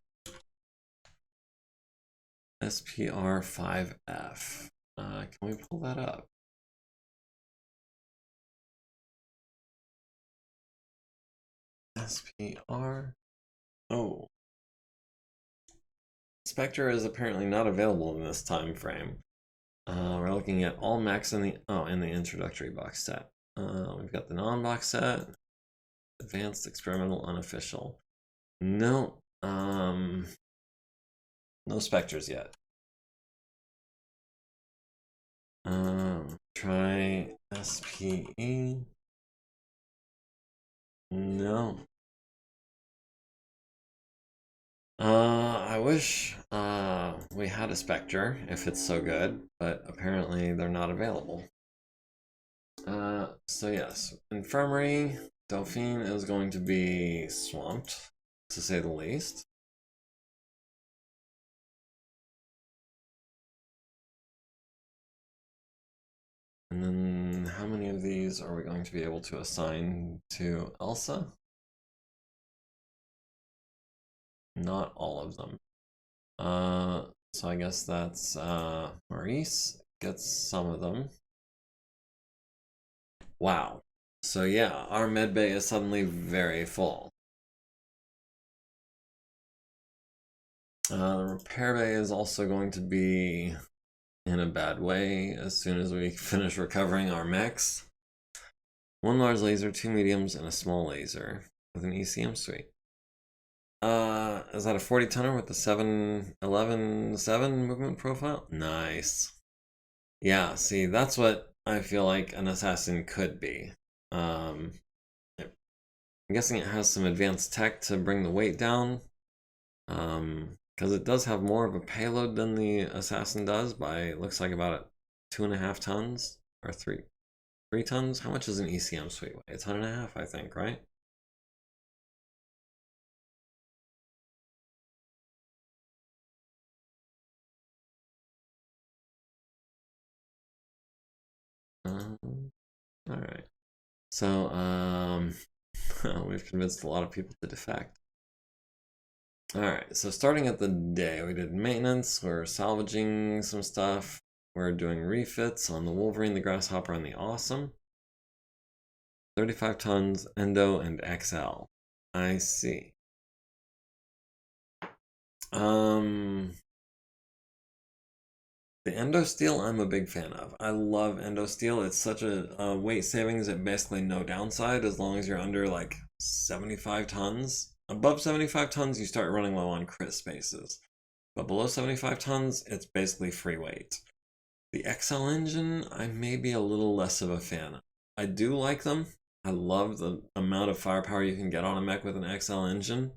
SPR5F. Can we pull that up? SPR. Oh. Spectre is apparently not available in this time frame. We're looking at all mechs in the introductory box set. We've got the non-box set, advanced, experimental, unofficial. No, no Spectres yet. Try SPE. No. I wish we had a Spectre if it's so good, but apparently they're not available. So yes, Infirmary, Dauphine is going to be swamped, to say the least. And then how many of these are we going to be able to assign to Elsa? Not all of them. So I guess that's Maurice gets some of them. Wow. So yeah, our medbay is suddenly very full. The repair bay is also going to be in a bad way as soon as we finish recovering our mechs. 1 large laser, 2 mediums, and a small laser with an ECM suite. Is that a 40 tonner with the 711-7 movement profile? Nice. Yeah, see, that's what I feel like an assassin could be. I'm guessing it has some advanced tech to bring the weight down. Because it does have more of a payload than the assassin does by, looks like about 2.5 tons or 3 tons. How much is an ECM sweet weight? A ton and a half, I think, right? Um, all right. So, we've convinced a lot of people to defect. All right. So starting at the day, we did maintenance. We're salvaging some stuff. We're doing refits on the Wolverine, the Grasshopper, and the Awesome. 35 tons, Endo, and XL. I see. Um, the Endo Steel, I'm a big fan of. I love Endo Steel. It's such a weight savings at basically no downside as long as you're under like 75 tons. Above 75 tons, you start running low on crit spaces. But below 75 tons, it's basically free weight. The XL engine, I may be a little less of a fan of. I do like them. I love the amount of firepower you can get on a mech with an XL engine.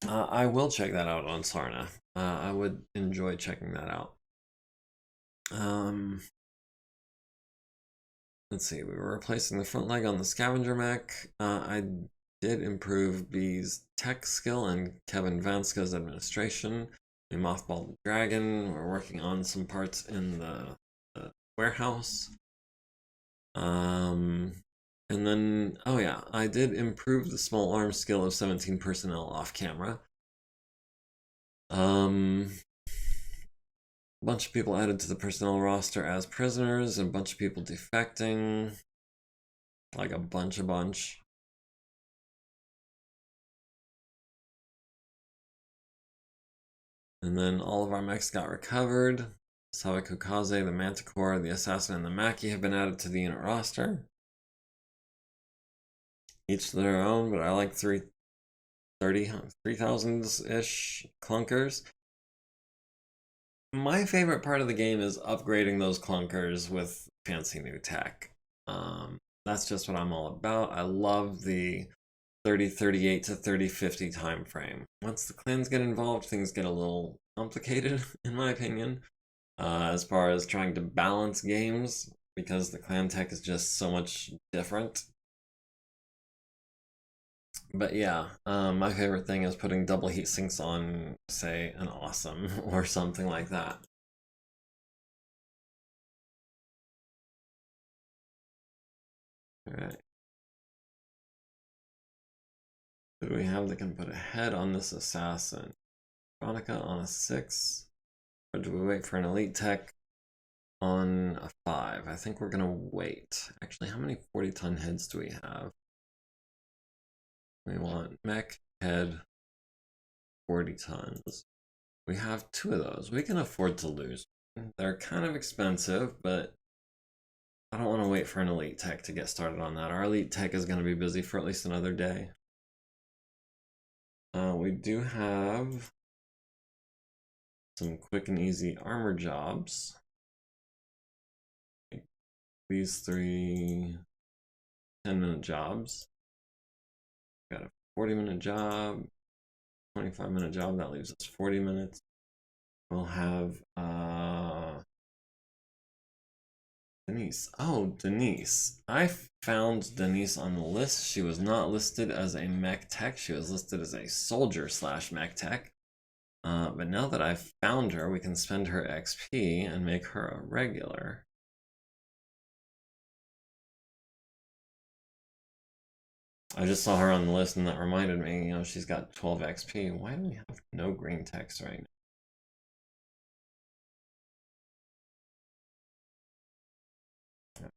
I will check that out on Sarna. I would enjoy checking that out. Um, let's see. We were replacing the front leg on the scavenger mech. I did improve B's tech skill and Kevin Vanska's administration. We mothballed the dragon. We're working on some parts in the warehouse. And then, oh yeah, I did improve the small arms skill of 17 personnel off camera. A bunch of people added to the personnel roster as prisoners, and a bunch of people defecting. Like a bunch. And then all of our mechs got recovered. Sawakukaze, the Manticore, the Assassin, and the Maki have been added to the unit roster. Each their own, but I like 3,000-ish clunkers. My favorite part of the game is upgrading those clunkers with fancy new tech. That's just what I'm all about. I love the 3038 to 3050 time frame. Once the clans get involved, things get a little complicated, in my opinion, as far as trying to balance games, because the clan tech is just so much different. But yeah, my favorite thing is putting double heat sinks on, say, an Awesome or something like that. Alright. Who do we have that can put a head on this assassin? Veronica on a 6? Or do we wait for an elite tech on a 5? I think we're gonna wait. Actually, how many 40-ton heads do we have? We want mech, head, 40 tons. We have 2 of those. We can afford to lose. They're kind of expensive, but I don't want to wait for an elite tech to get started on that. Our elite tech is going to be busy for at least another day. We do have some quick and easy armor jobs. These 3 10-minute jobs. Got a 40-minute job, 25-minute job. That leaves us 40 minutes. We'll have Denise. Oh, Denise. I found Denise on the list. She was not listed as a mech tech. She was listed as a soldier / mech tech. But now that I've found her, we can spend her XP and make her a regular. I just saw her on the list and that reminded me, she's got 12 XP. Why do we have no green text right now?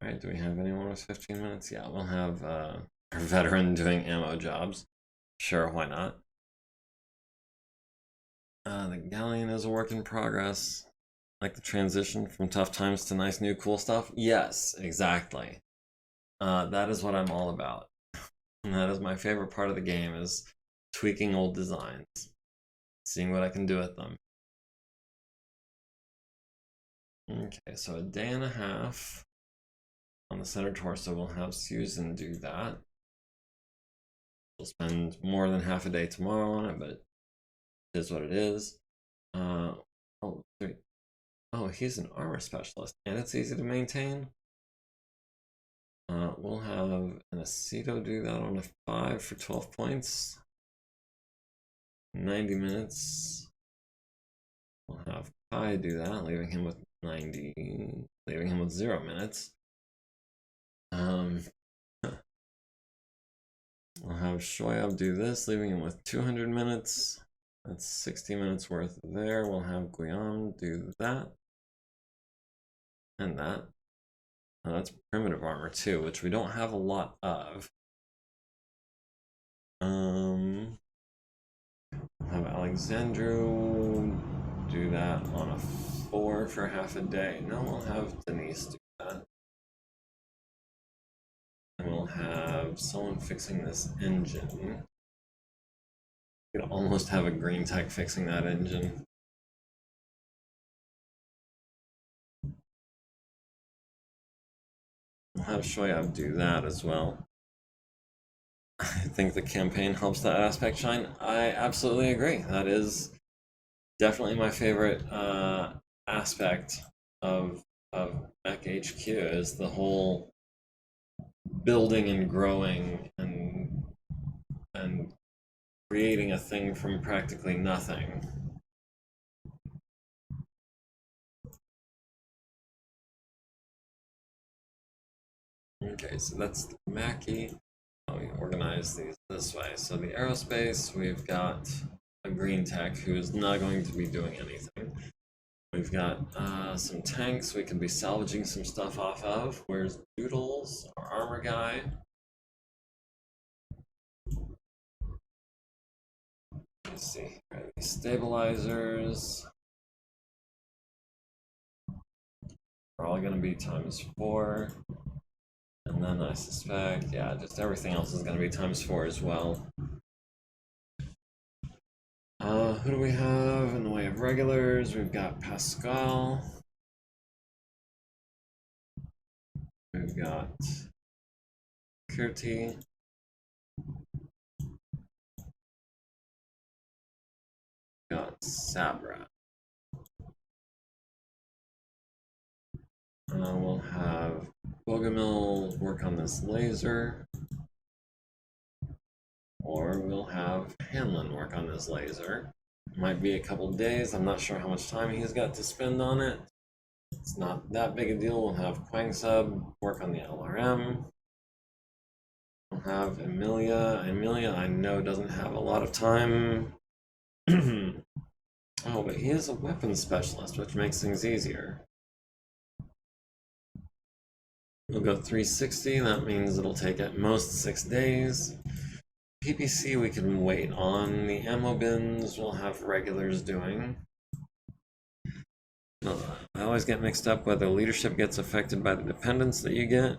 Alright, do we have anyone with 15 minutes? Yeah, we'll have our veteran doing ammo jobs. Sure, why not? The galleon is a work in progress. Like the transition from tough times to nice new cool stuff? Yes, exactly. That is what I'm all about. And that is my favorite part of the game, is tweaking old designs. seeing what I can do with them. Okay, so a day and a half on the center torso. We'll have Susan do that. We'll spend more than half a day tomorrow on it, but it is what it is. Oh, he's an armor specialist, and it's easy to maintain. We'll have an Aceto do that on a 5 for 12 points. 90 minutes. We'll have Kai do that, leaving him with 90, leaving him with 0 minutes. We'll have Shoyab do this, leaving him with 200 minutes. That's 60 minutes worth there. We'll have Guillaume do that. And that. Oh, that's primitive armor too, which we don't have a lot of. We'll have Alexandru do that on a 4 for half a day. No, we'll have Denise do that. And we'll have someone fixing this engine. We could almost have a green tech fixing that engine. We'll have Shoyab do that as well. I think the campaign helps that aspect shine. I absolutely agree. That is definitely my favorite aspect of MekHQ is the whole building and growing and creating a thing from practically nothing. Okay, so that's the Mackie. We organize these this way. So the aerospace, we've got a green tech who is not going to be doing anything. We've got some tanks we can be salvaging some stuff off of. Where's Doodles, our armor guy? Let's see, these stabilizers are all going to be ×4. And then I suspect, yeah, just everything else is going to be ×4 as well. Who do we have in the way of regulars? We've got Pascal. We've got Kirti. We've got Sabra. We'll have Bogomil work on this laser. Or we'll have Hanlon work on this laser. Might be a couple days. I'm not sure how much time he's got to spend on it. It's not that big a deal. We'll have Quang Sub work on the LRM. We'll have Emilia. Emilia, I know, doesn't have a lot of time. Oh, but he is a weapons specialist, which makes things easier. We'll go 360. That means it'll take at most 6 days. PPC we can wait on. The ammo bins we'll have regulars doing. I always get mixed up whether leadership gets affected by the dependents that you get.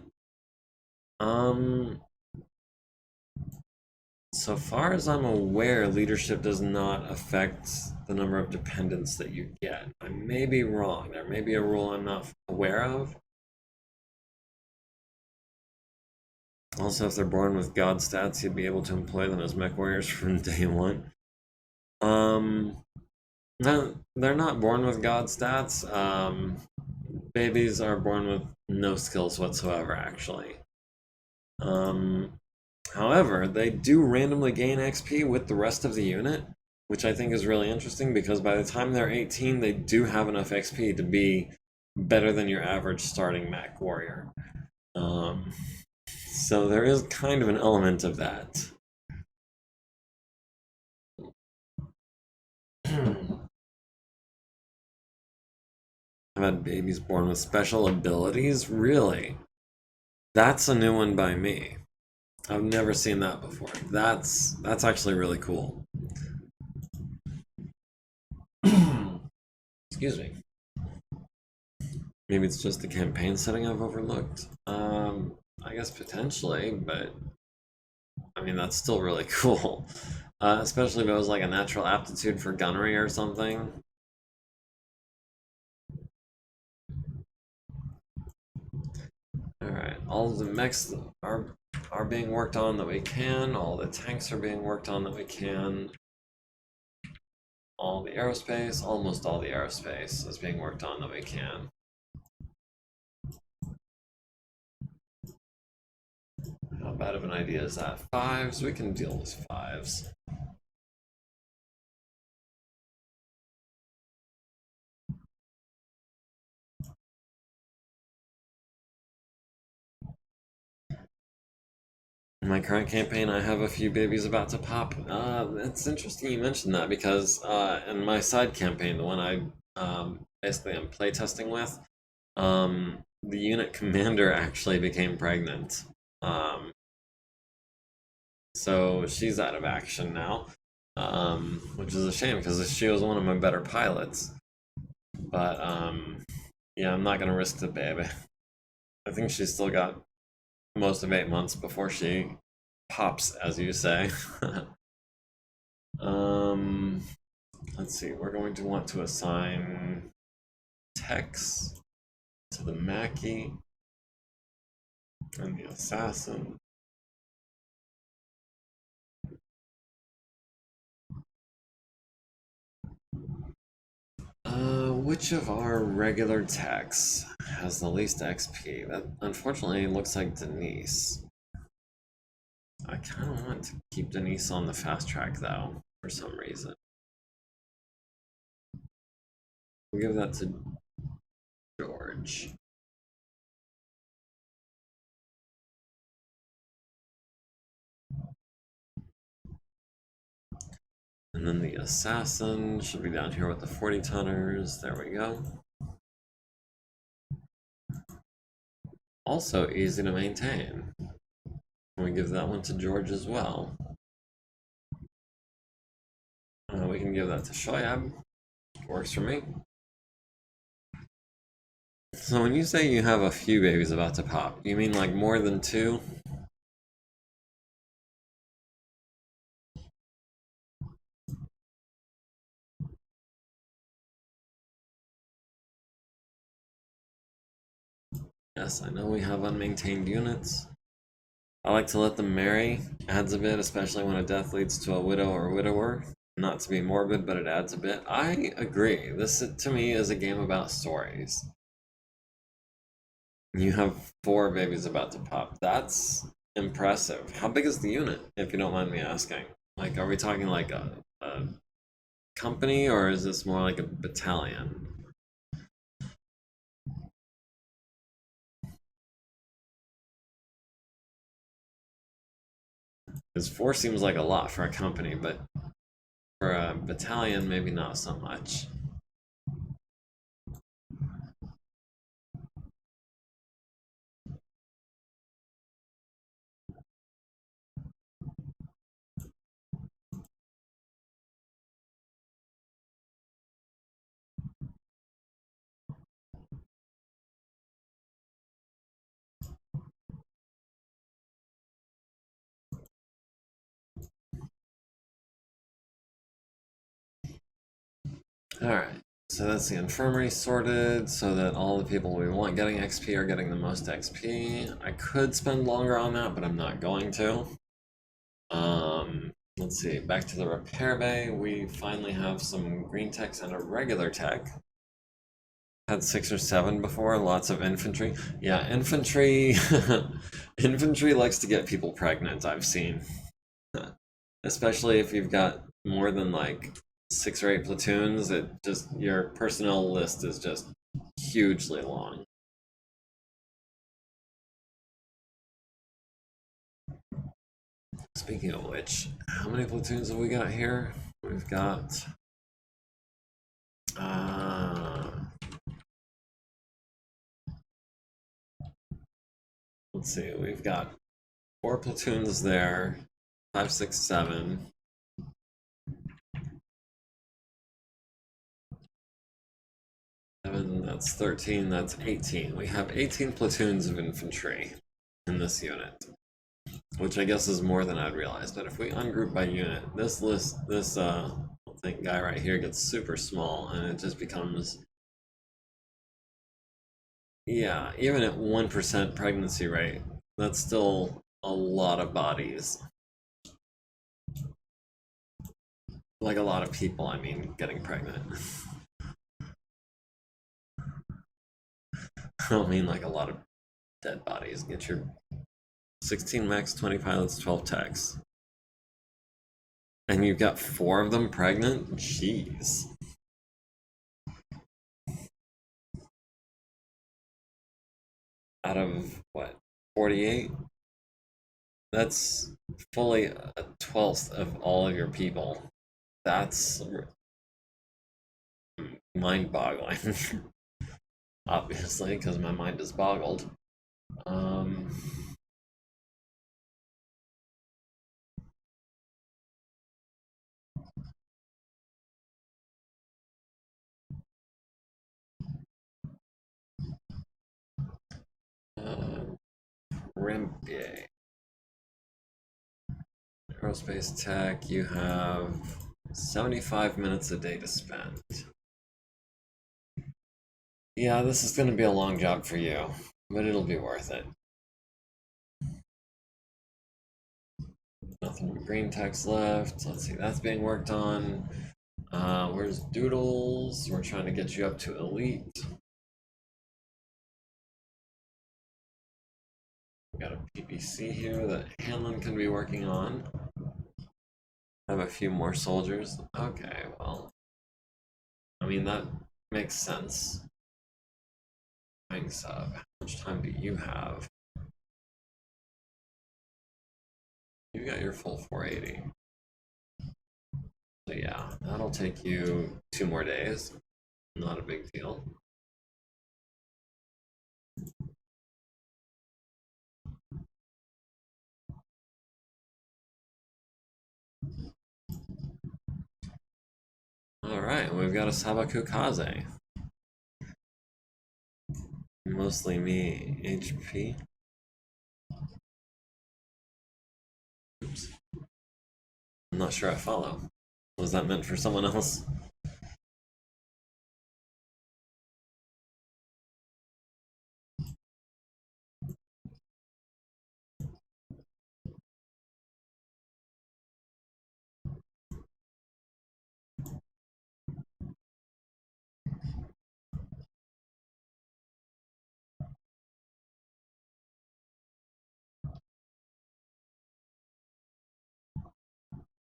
So far as I'm aware, leadership does not affect the number of dependents that you get. I may be wrong. There may be a rule I'm not aware of. Also, if they're born with God stats, you'd be able to employ them as mech warriors from day 1. No, they're not born with God stats. Babies are born with no skills whatsoever, actually. However, they do randomly gain XP with the rest of the unit, which I think is really interesting because by the time they're 18, they do have enough XP to be better than your average starting mech warrior. So there is kind of an element of that. I've had babies born with special abilities? Really? That's a new one by me. I've never seen that before. That's actually really cool. Excuse me. Maybe it's just the campaign setting I've overlooked. I guess potentially, but I mean that's still really cool. Especially if it was like a natural aptitude for gunnery or something. Alright, all of the mechs are being worked on that we can, all the tanks are being worked on that we can. All the aerospace, almost all the aerospace is being worked on that we can. How bad of an idea is that? Fives, we can deal with fives. In my current campaign, I have a few babies about to pop. It's interesting you mentioned that because in my side campaign, the one I basically am playtesting with, the unit commander actually became pregnant. So she's out of action now, which is a shame because she was one of my better pilots. But yeah, I'm not gonna risk the baby. I think she's still got most of 8 months before she pops, as you say. um, let's see. We're going to want to assign techs to the Mackie and the assassin. Which of our regular techs has the least XP? That unfortunately looks like Denise. I kind of want to keep Denise on the fast track though, for some reason. We'll give that to George. And then the assassin should be down here with the 40 tonners. There we go. Also easy to maintain. We give that one to George as well. We can give that to Shoyab. Works for me. So when you say you have a few babies about to pop, you mean like more than two? Yes, I know we have unmaintained units. I like to let them marry. Adds a bit, especially when a death leads to a widow or widower. Not to be morbid, but it adds a bit. I agree. This, to me, is a game about stories. You have 4 babies about to pop. That's impressive. How big is the unit, if you don't mind me asking? Like, are we talking like a company, or is this more like a battalion? Because 4 seems like a lot for a company, but for a battalion, maybe not so much. Alright, so that's the infirmary sorted so that all the people we want getting XP are getting the most XP. I could spend longer on that, but I'm not going to. Let's see, back to the repair bay. We finally have some green techs and a regular tech. Had 6 or 7 before, lots of infantry. Yeah, infantry infantry likes to get people pregnant, I've seen. Especially if you've got more than like 6 or 8 platoons, it just, your personnel list is just hugely long. Speaking of which, how many platoons have we got here? We've got let's see, we've got 4 platoons there, 5, 6, 7. That's 13, that's 18. We have 18 platoons of infantry in this unit. which I guess is more than I'd realized. But if we ungroup by unit, this list, this thing guy right here gets super small, and it just becomes, yeah, even at 1% pregnancy rate, that's still a lot of bodies. Like a lot of people, I mean, getting pregnant. I don't mean like a lot of dead bodies. Get your 16 mechs, 20 pilots, 12 techs. And you've got 4 of them pregnant? Jeez. Out of, what, 48? That's fully a 12th of all of your people. That's mind-boggling. Obviously, because my mind is boggled. Rimpier. Aerospace tech, you have 75 minutes a day to spend. Yeah, this is going to be a long job for you, but it'll be worth it. Nothing but green text left. Let's see, that's being worked on. Where's Doodles? We're trying to get you up to elite. We got a PPC here that Hanlon can be working on. Have a few more soldiers. Okay, well, I mean, that makes sense. Sub. How much time do you have? You got your full 480. So yeah, that'll take you 2 more days. Not a big deal. Alright, we've got a Sabaku Kaze. Mostly me HP. Oops. I'm not sure I follow. Was that meant for someone else?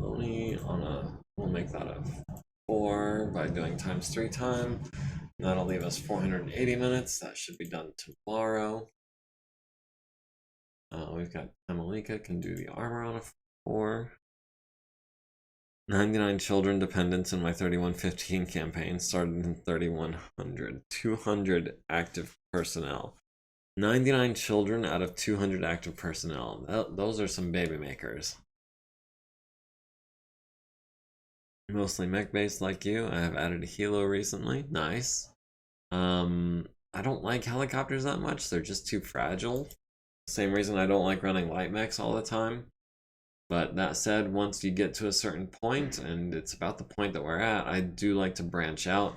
Only on a, we'll make that a 4 by doing times 3 time. That'll leave us 480 minutes. That should be done tomorrow. We've got Amalika can do the armor on a 4. 99 children dependents in my 3115 campaign started in 3100. 200 active personnel. 99 children out of 200 active personnel. Those are some baby makers. Mostly mech based like you. I have added a helo recently. Nice. I don't like helicopters that much. They're just too fragile. Same reason I don't like running light mechs all the time. But that said, once you get to a certain point, and it's about the point that we're at, I do like to branch out.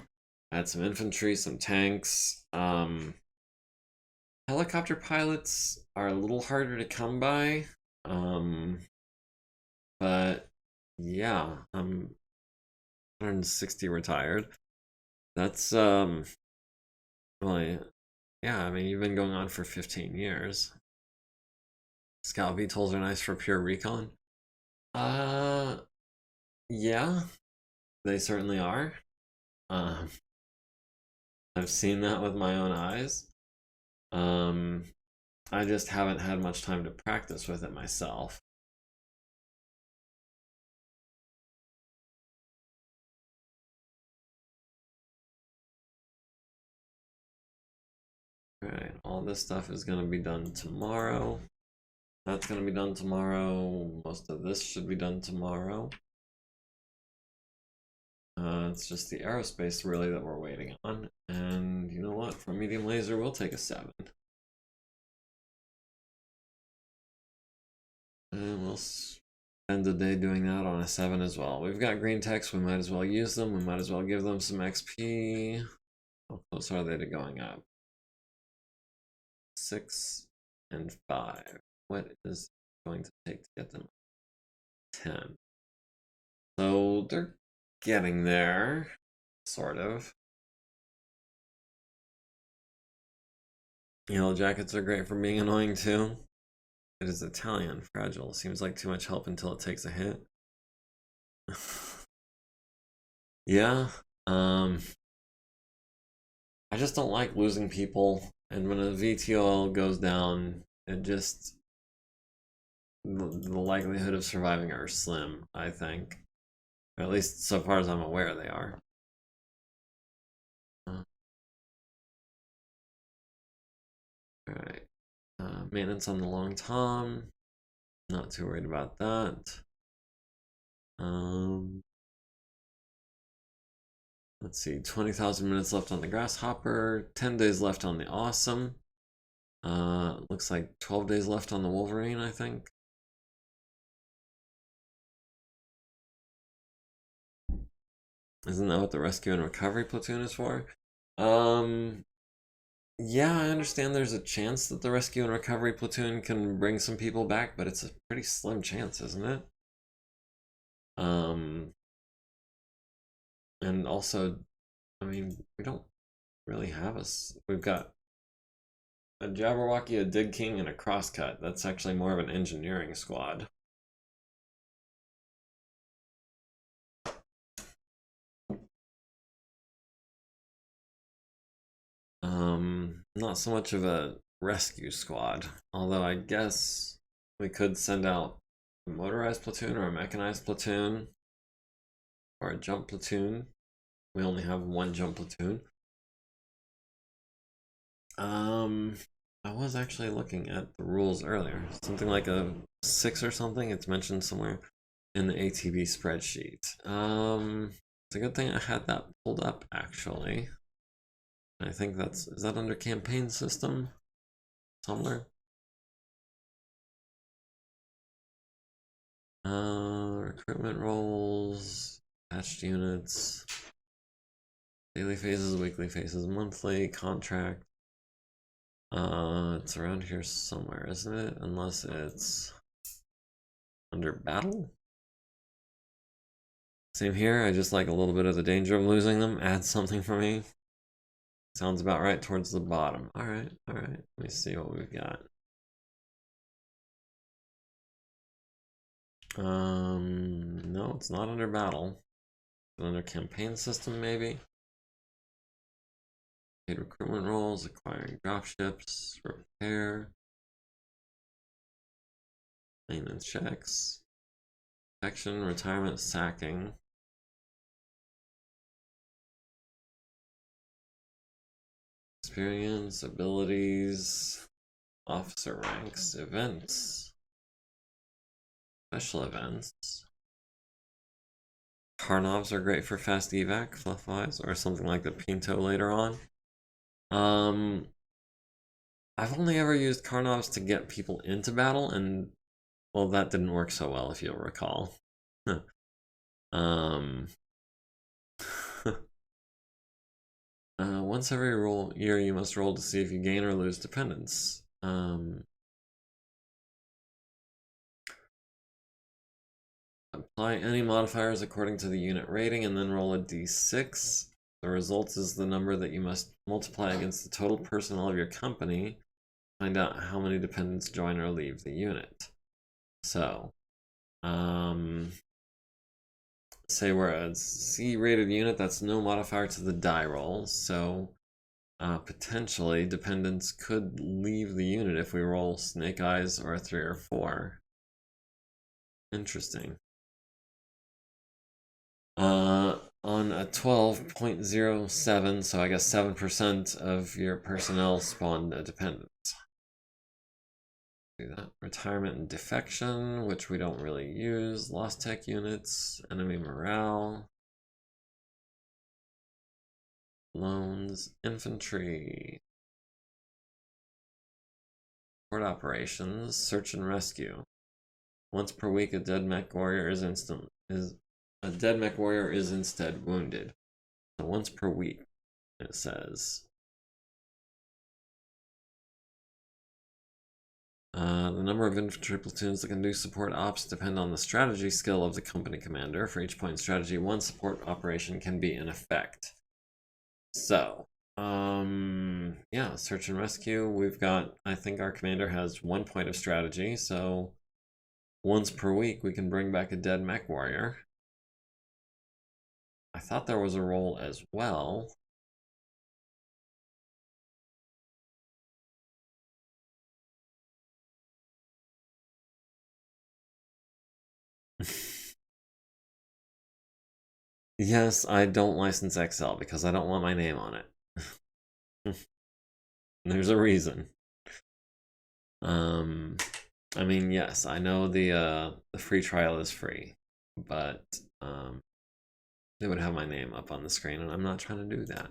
Add some infantry, some tanks. Helicopter pilots are a little harder to come by. But yeah, I'm 160 retired. That's well, yeah, I mean, you've been going on for 15 years. Scout VTOLs are nice for pure recon. Yeah, they certainly are. I've seen that with my own eyes. I just haven't had much time to practice with it myself. Alright, all this stuff is going to be done tomorrow. That's going to be done tomorrow. Most of this should be done tomorrow. It's just the aerospace really that we're waiting on. And you know what? From medium laser, we'll take a 7. And we'll spend the day doing that on a 7 as well. We've got green techs, we might as well use them. We might as well give them some XP. How close are they to going up? 6 and 5. What is it going to take to get them 10? So they're getting there, sort of. Yellow jackets are great for being annoying too. It is Italian, fragile. Seems like too much help until it takes a hit. Yeah. I just don't like losing people, and when a VTOL goes down, it just the likelihood of surviving are slim, I think. Or at least so far as I'm aware they are. Alright. Maintenance on the long tom. Not too worried about that. Let's see, 20,000 minutes left on the grasshopper, 10 days left on the awesome. Looks like 12 days left on the Wolverine, I think. Isn't that what the rescue and recovery platoon is for? Yeah, I understand there's a chance that the rescue and recovery platoon can bring some people back, but it's a pretty slim chance, isn't it? And also, I mean, we don't really have we've got a Jabberwocky, a Dig King, and a Crosscut. That's actually more of an engineering squad. Not so much of a rescue squad, although I guess we could send out a motorized platoon or a mechanized platoon or a jump platoon. We only have one jump platoon. I was actually looking at the rules earlier. Something like a 6 or something. It's mentioned somewhere in the ATB spreadsheet. It's a good thing I had that pulled up actually. I think is that under campaign system somewhere? Recruitment roles, patched units, daily phases, weekly phases, monthly, contract. It's around here somewhere, isn't it? Unless it's under battle? Same here, I just like a little bit of the danger of losing them. Add something for me. Sounds about right towards the bottom. Alright. Let me see what we've got. No, it's not under battle. It's under campaign system, maybe. Paid recruitment roles, acquiring dropships, repair, maintenance checks, protection, retirement, sacking. Experience, abilities, officer ranks, events, special events. Karnovs are great for fast evac, fluff-wise, or something like the Pinto later on. I've only ever used Karnovs to get people into battle, and well, that didn't work so well if you'll recall. Once every year you must roll to see if you gain or lose dependence. Apply any modifiers according to the unit rating and then roll a d6. The result is the number that you must multiply against the total personnel of your company. Find out how many dependents join or leave the unit. So, say we're a C-rated unit, that's no modifier to the die roll, so potentially dependents could leave the unit if we roll snake eyes or a 3 or 4. Interesting. On a 12.07, so I guess 7% of your personnel spawned a dependent. Do that. Retirement and defection, which we don't really use. Lost tech units, enemy morale. Loans, infantry. Port operations, search and rescue. Once per week, a dead mech warrior is instead wounded. So once per week, it says. The number of infantry platoons that can do support ops depend on the strategy skill of the company commander. For each point in strategy, one support operation can be in effect. So, yeah, search and rescue. We've got, I think our commander has 1 point of strategy, so once per week we can bring back a dead mech warrior. I thought there was a role as well. Yes, I don't license Excel because I don't want my name on it. There's a reason. I mean, yes, I know the free trial is free, but they would have my name up on the screen, and I'm not trying to do that.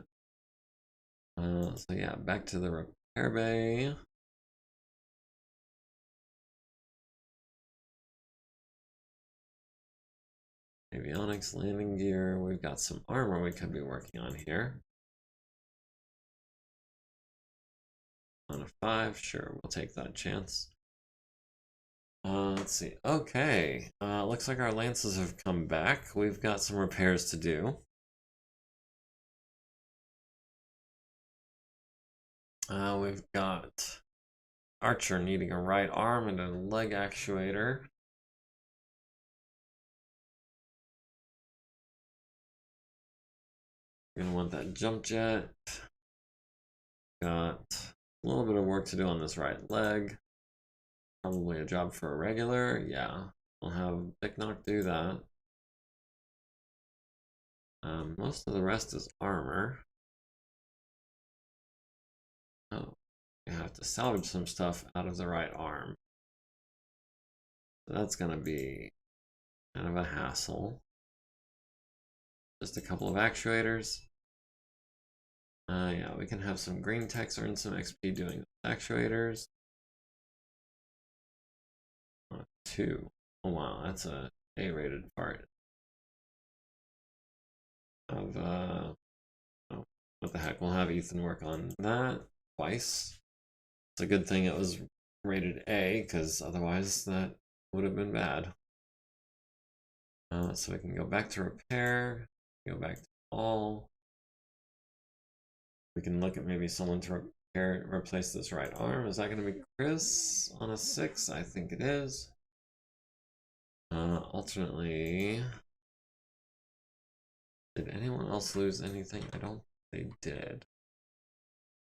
So yeah, back to the repair bay. Avionics, landing gear. We've got some armor we could be working on here. On a 5, sure, we'll take that chance. Let's see. Okay, looks like our lances have come back. We've got some repairs to do. We've got Archer needing a right arm and a leg actuator. You're gonna want that jump jet. Got a little bit of work to do on this right leg. Probably a job for a regular. Yeah, we'll have Big Knock do that. Most of the rest is armor. Oh, you have to salvage some stuff out of the right arm. So that's gonna be kind of a hassle. Just a couple of actuators. Yeah, we can have some green techs earn some XP doing actuators. 2. Oh wow, that's a A-rated part of oh, what the heck, we'll have Ethan work on that twice. It's a good thing it was rated A, because otherwise that would have been bad. So we can go back to repair, go back to all. We can look at maybe someone to replace this right arm. Is that going to be Chris on a 6? I think it is. Alternately, did anyone else lose anything? I don't think they did.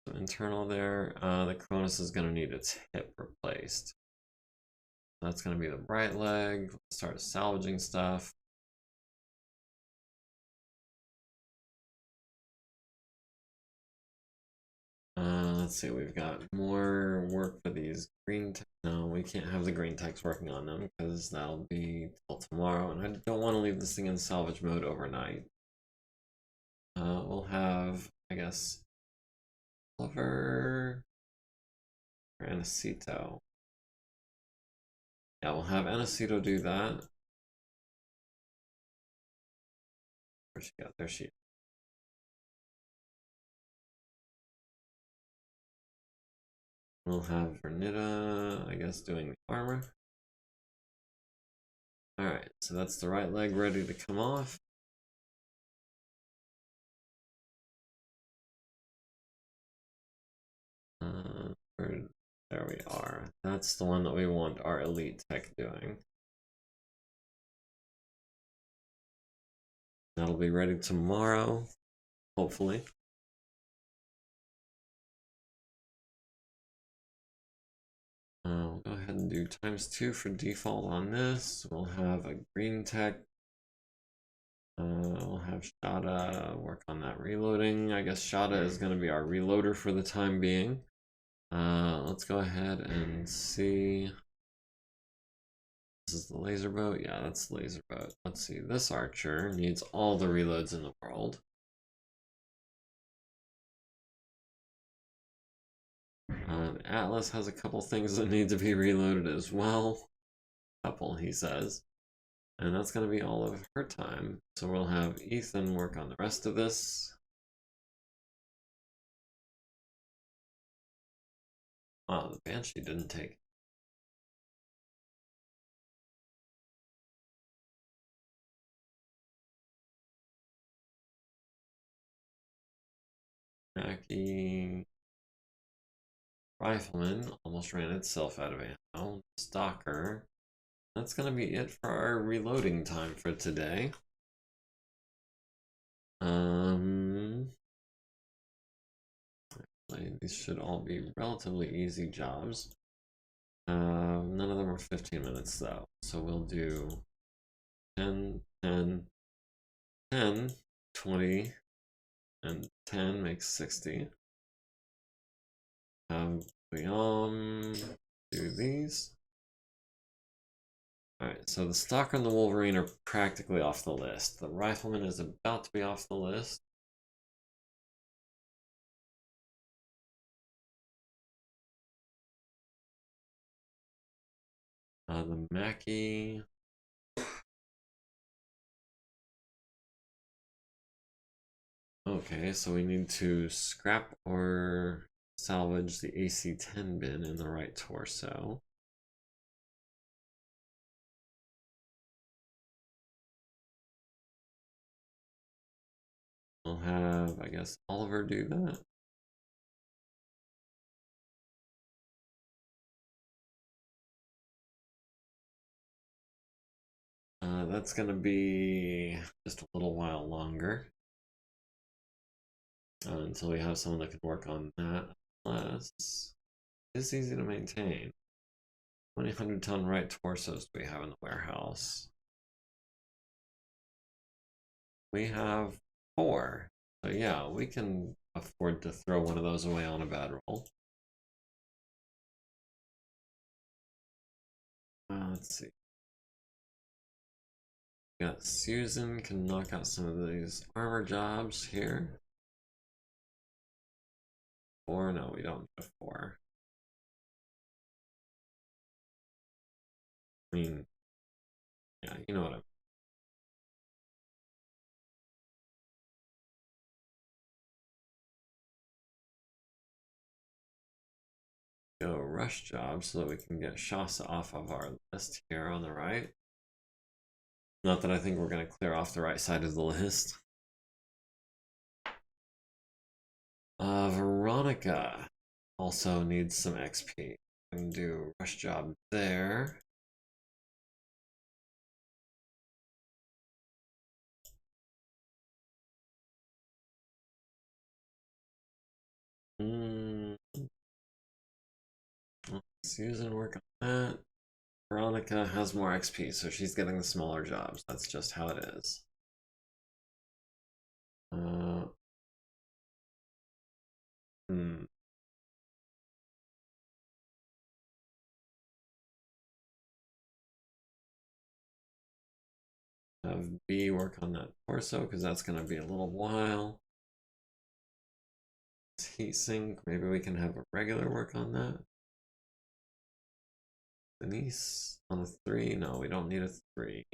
So internal there, the Cronus is going to need its hip replaced. That's going to be the right leg. Let's start salvaging stuff. Let's see, we've got more work for these green techs. No, we can't have the green techs working on them because that'll be till tomorrow, and I don't want to leave this thing in salvage mode overnight. We'll have, I guess, Oliver or Anacito. Yeah, we'll have Anacito do that. Where'd she go? There she is. We'll have Vernita, I guess, doing the armor. Alright, so that's the right leg ready to come off. There we are. That's the one that we want our elite tech doing. That'll be ready tomorrow, hopefully. We'll go ahead and do ×2 for default on this. We'll have a green tech. We'll have Shada work on that reloading. I guess Shada is going to be our reloader for the time being. Let's go ahead and see. This is the laser boat. Yeah, that's the laser boat. Let's see. This archer needs all the reloads in the world. Atlas has a couple things that need to be reloaded as well. couple, he says. And that's going to be all of her time. So we'll have Ethan work on the rest of this. Wow, the Banshee didn't take. Jackie. Rifleman almost ran itself out of ammo. Stalker. That's going to be it for our reloading time for today. These should all be relatively easy jobs. None of them are 15 minutes though. So we'll do 10, 10, 10, 20, and 10 makes 60. We do these. Alright, so the Stalker and the Wolverine are practically off the list. The Rifleman is about to be off the list. The Mackie. Okay, so we need to scrap or salvage the AC-10 bin in the right torso. We'll have, I guess, Oliver do that. That's going to be just a little while longer until we have someone that can work on that. Plus, it's easy to maintain. How many 100-ton right torsos do we have in the warehouse? We have 4. So yeah, we can afford to throw one of those away on a bad roll. Let's see. Got Susan can knock out some of these armor jobs here. 4, no, we don't need a 4. I mean, yeah, you know what I mean. Go rush job so that we can get Shasa off of our list here on the right. Not that I think we're going to clear off the right side of the list. Veronica also needs some XP. I can do rush job there. Susan work on that. Veronica has more XP, so she's getting the smaller jobs. That's just how it is. Have B work on that torso, because that's going to be a little while. Heat sink, maybe we can have a regular work on that. Denise on a 3, no, we don't need a 3.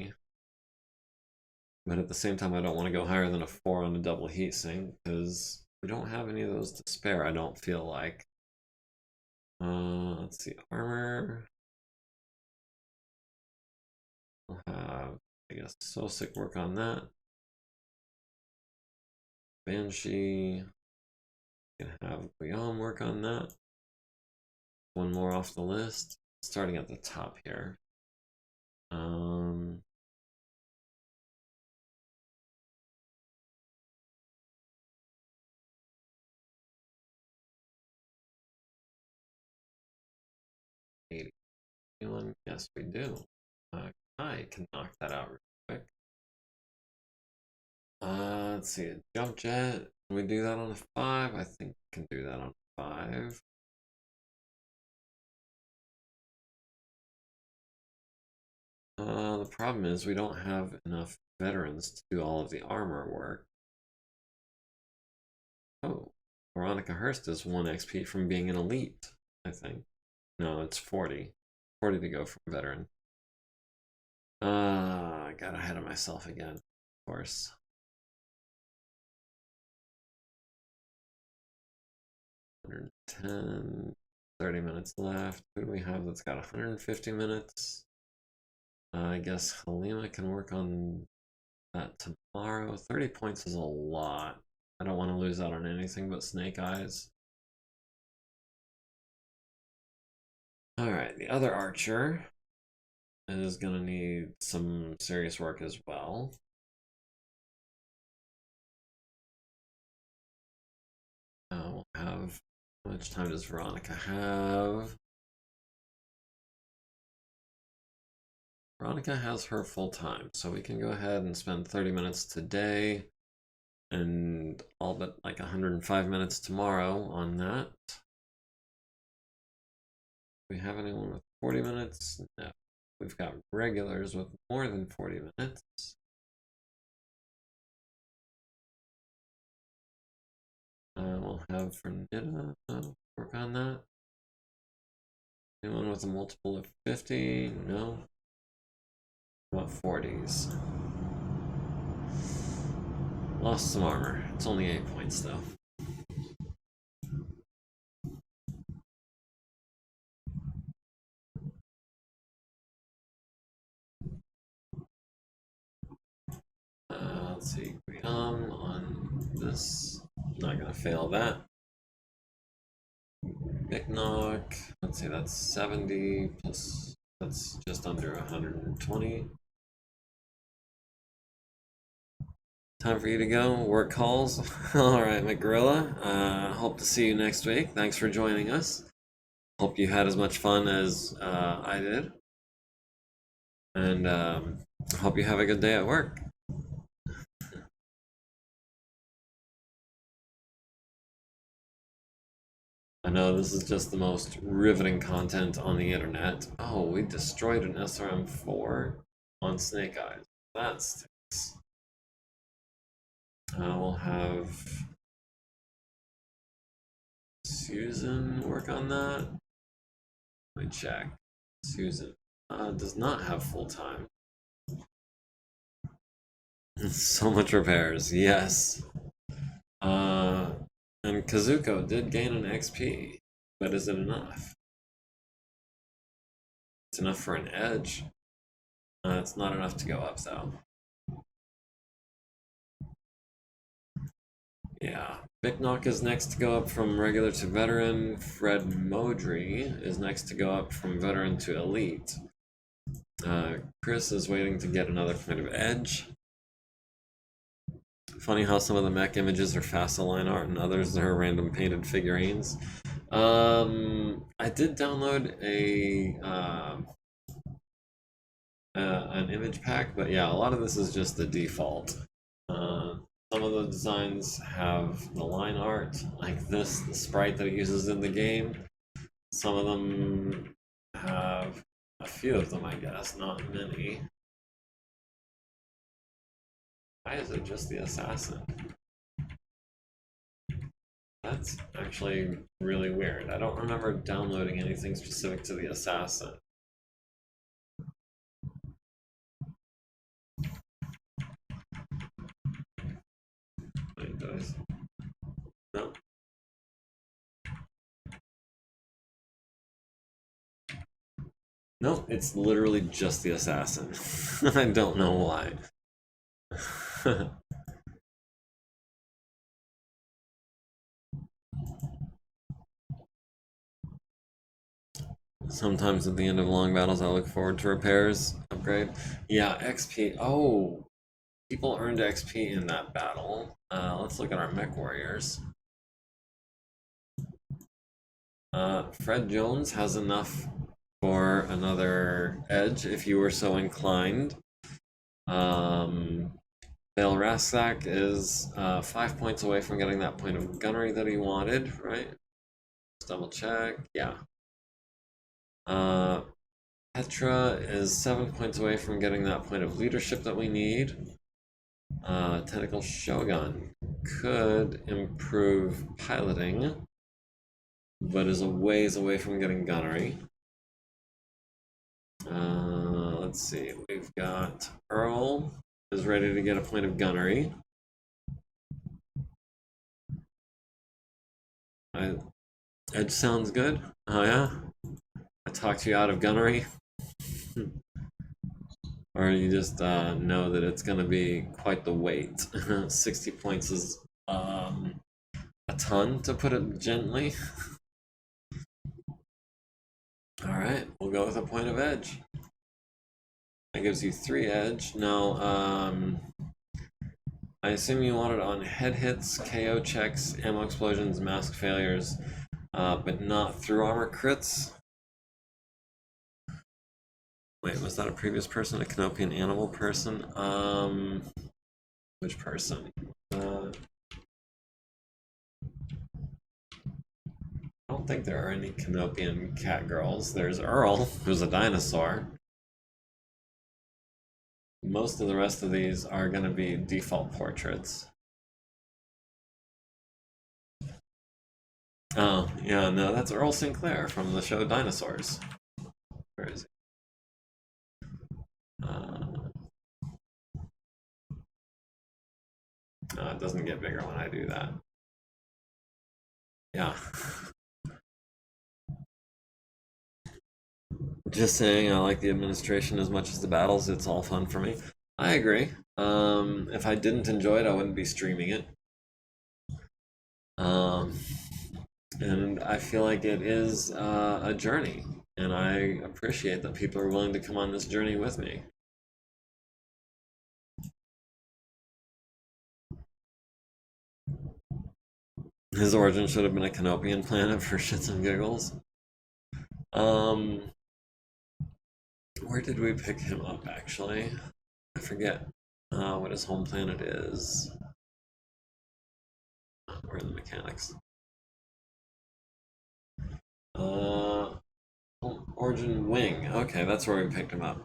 But at the same time, I don't want to go higher than a 4 on a double heat sink, because we don't have any of those to spare, I don't feel like. Let's see, armor. We'll have, I guess, Sosik work on that. Banshee. Can have Guillaume work on that. One more off the list. Starting at the top here. Anyone? Yes, we do. I can knock that out real quick. Let's see, a jump jet. Can we do that on a 5? I think we can do that on a 5. The problem is we don't have enough veterans to do all of the armor work. Oh, Veronica Hurst is 1 XP from being an elite, I think. No, it's 40. 40 to go from veteran. I got ahead of myself again, of course. $110, 30 minutes left. Who do we have that's got 150 minutes? I guess Halima can work on that tomorrow. 30 points is a lot. I don't want to lose out on anything but snake eyes. Alright, the other archer is gonna need some serious work as well. We'll have, how much time does Veronica have? Veronica has her full time, so we can go ahead and spend 30 minutes today and all but like 105 minutes tomorrow on that. Do we have anyone with 40 minutes? No. We've got regulars with more than 40 minutes. We'll have Fernita work on that. Anyone with a multiple of 50? No. About 40s. Lost some armor. It's only 8 points though. Let's see. On this. Not gonna fail that. MekHQ. Let's see, that's 70 plus. That's just under 120. Time for you to go. Work calls. Alright, McGorilla. Hope to see you next week. Thanks for joining us. Hope you had as much fun as I did. And hope you have a good day at work. I know this is just the most riveting content on the internet. Oh, we destroyed an SRM-4 on Snake Eyes. That stinks. We'll have Susan work on that. Let me check. Susan does not have full time. So much repairs, yes. And Kazuko did gain an XP, but is it enough? It's enough for an edge. It's not enough to go up though. Yeah, MekHQ is next to go up from regular to veteran. Fred Modry is next to go up from veteran to elite. Chris is waiting to get another point of edge. Funny how some of the mech images are fast align art and others are random painted figurines. I did download an image pack, but yeah, a lot of this is just the default. Some of the designs have the line art, like this, the sprite that it uses in the game. Some of them have a few of them, I guess, not many. Why is it just the assassin? That's actually really weird. I don't remember downloading anything specific to the assassin. It does. No. No, it's literally just the assassin. I don't know why. Sometimes at the end of long battles, I look forward to repairs. Upgrade. Yeah, XP. Oh, people earned XP in that battle. Let's look at our mech warriors. Fred Jones has enough for another edge if you were so inclined. Bale Rasak is 5 points away from getting that point of gunnery that he wanted, right? Let's double check. Yeah. Petra is 7 points away from getting that point of leadership that we need. Tentacle Shogun could improve piloting, but is a ways away from getting gunnery. let's see. We've got Earl is ready to get a point of gunnery. Edge sounds good. Oh yeah? I talked you out of gunnery? Or you just know that it's going to be quite the wait. 60 points is a ton, to put it gently. Alright, we'll go with a point of edge. That gives you 3 edge. Now, I assume you want it on head hits, KO checks, ammo explosions, mask failures, but not through armor crits. Wait, was that a previous person? A Canopian animal person? Which person? I don't think there are any Canopian cat girls. There's Earl, who's a dinosaur. Most of the rest of these are going to be default portraits. Oh, yeah, no, that's Earl Sinclair from the show Dinosaurs. Where is he? It doesn't get bigger when I do that. Yeah. Just saying, I like the administration as much as the battles. It's all fun for me. I agree. If I didn't enjoy it, I wouldn't be streaming it. And I feel like it is a journey, and I appreciate that people are willing to come on this journey with me. His origin should have been a Canopian planet for shits and giggles. Where did we pick him up, actually? I forget what his home planet is. Where are the mechanics? Origin Wing. Okay, that's where we picked him up.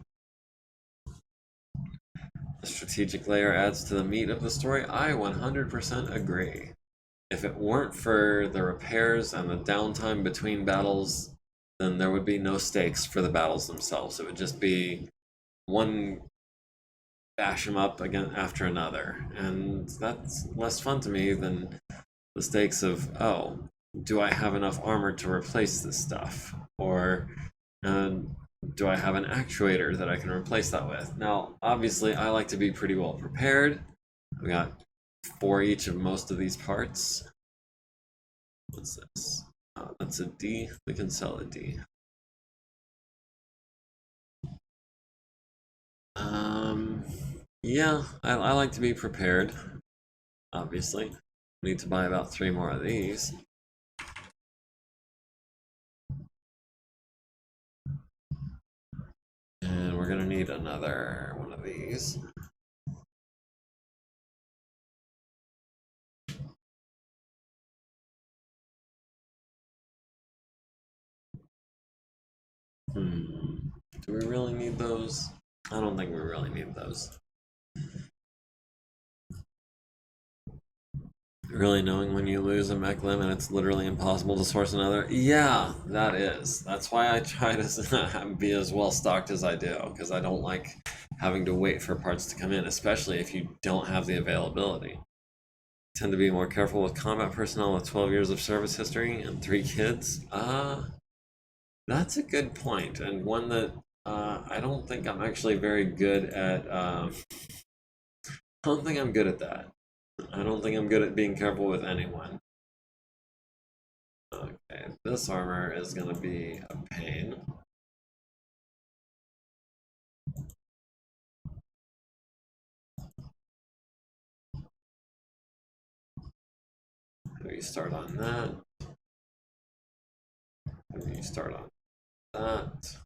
The strategic layer adds to the meat of the story. I 100% agree. If it weren't for the repairs and the downtime between battles, then there would be no stakes for the battles themselves. It would just be one bash them up again after another, and that's less fun to me than the stakes of, oh, do I have enough armor to replace this stuff, or do I have an actuator that I can replace that with? Now, obviously, I like to be pretty well prepared. We got 4 each of most of these parts. What's this? That's a D. We can sell a D. Yeah, I like to be prepared. Obviously, we need to buy about 3 more of these. And we're gonna need another one of these. Do we really need those? I don't think we really need those. Really knowing when you lose a mech limb and it's literally impossible to source another? Yeah, that is. That's why I try to be as well stocked as I do, because I don't like having to wait for parts to come in, especially if you don't have the availability. Tend to be more careful with combat personnel with 12 years of service history and 3 kids. That's a good point, and one that I don't think I'm actually very good at. I don't think I'm good at that. I don't think I'm good at being careful with anyone. Okay, this armor is going to be a pain. You start on that. You start on that.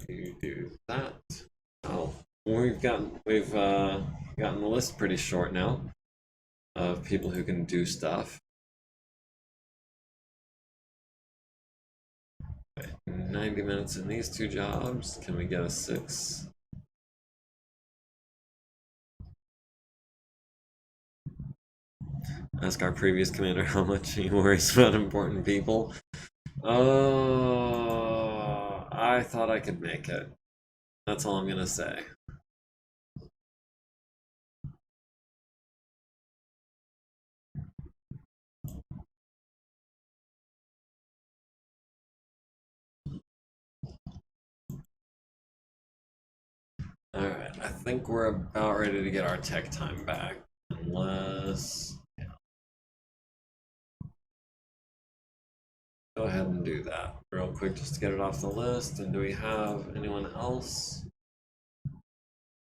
You do that. Oh, we've gotten the list pretty short now of people who can do stuff. 90 minutes in these 2 jobs. Can we get a 6? Ask our previous commander how much he worries about important people. I I thought I could make it. That's all I'm gonna say. Alright, I think we're about ready to get our tech time back. Unless... Go ahead and do that real quick just to get it off the list. And do we have anyone else?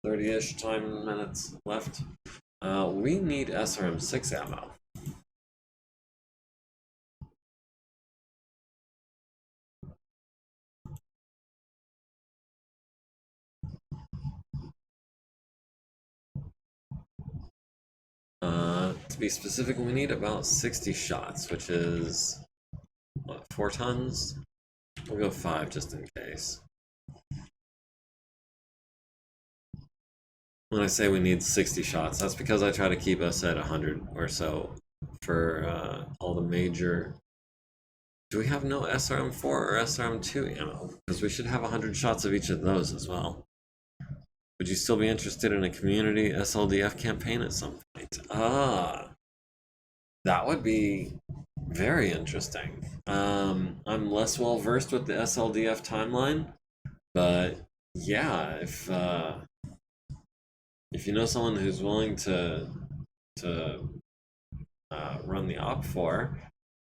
30-ish time minutes left. We need SRM6 ammo. To be specific, we need about 60 shots, which is, what, 4 tons? We'll go 5 just in case. When I say we need 60 shots, that's because I try to keep us at 100 or so for all the major... Do we have no SRM4 or SRM2 ammo? Because we should have 100 shots of each of those as well. Would you still be interested in a community SLDF campaign at some point? Ah, that would be very interesting. I'm less well versed with the SLDF timeline, but yeah, if you know someone who's willing to run the op for,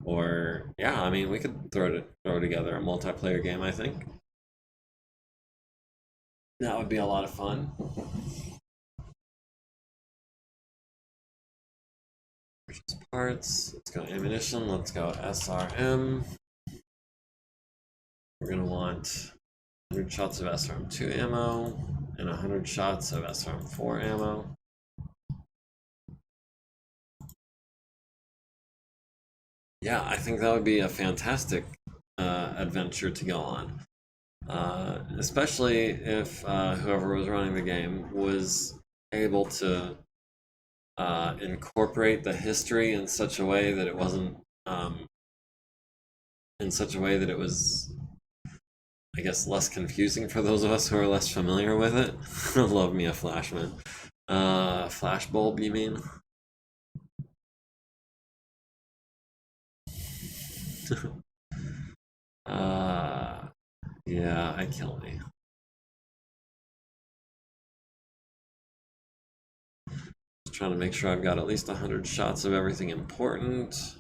or yeah, I mean, we could throw together a multiplayer game. I think that would be a lot of fun. Purchase parts. Let's go ammunition. Let's go SRM. We're gonna want 100 shots of SRM2 ammo and 100 shots of SRM4 ammo. Yeah, I think that would be a fantastic adventure to go on. Especially if whoever was running the game was able to incorporate the history in such a way that it wasn't in such a way that it was, I guess, less confusing for those of us who are less familiar with it. Love me a flashman. Flashbulb, you mean? Yeah, I kill me. Just trying to make sure I've got at least 100 shots of everything important.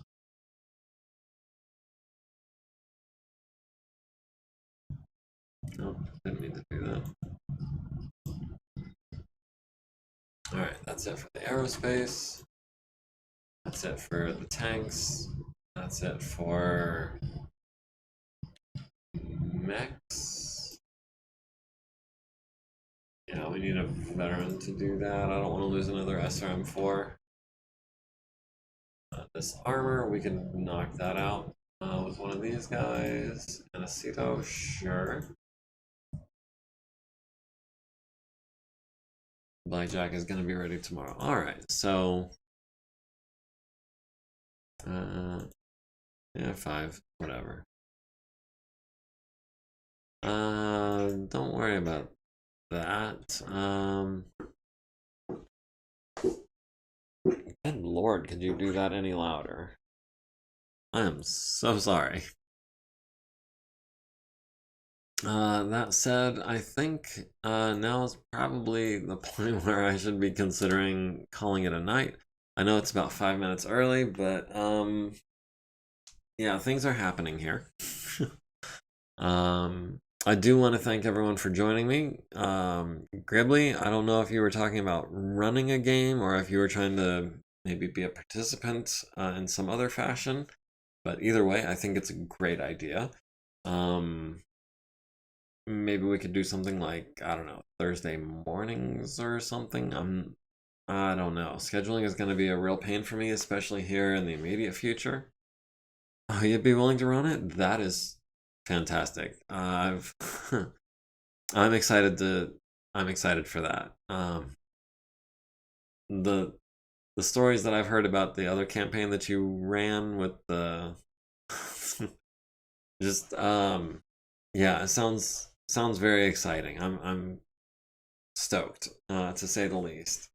Nope, didn't mean to do that. Alright, that's it for the aerospace. That's it for the tanks. That's it for mechs. Yeah, we need a veteran to do that. I don't want to lose another SRM4. This armor, we can knock that out with one of these guys. And a Ceto, sure. Blackjack is going to be ready tomorrow. Alright, so... yeah, 5, whatever. Don't worry about that. Good lord, could you do that any louder? I am so sorry. That said, I think now is probably the point where I should be considering calling it a night. I know it's about 5 minutes early, but yeah, things are happening here. I do want to thank everyone for joining me. Gribbly, I don't know if you were talking about running a game or if you were trying to maybe be a participant in some other fashion, but either way, I think it's a great idea. Maybe we could do something like, I don't know, Thursday mornings or something. I don't know. Scheduling is going to be a real pain for me, especially here in the immediate future. Oh, you'd be willing to run it? That is fantastic. I'm excited for that. The stories that I've heard about the other campaign that you ran with the just Yeah, it sounds very exciting. I'm stoked, to say the least.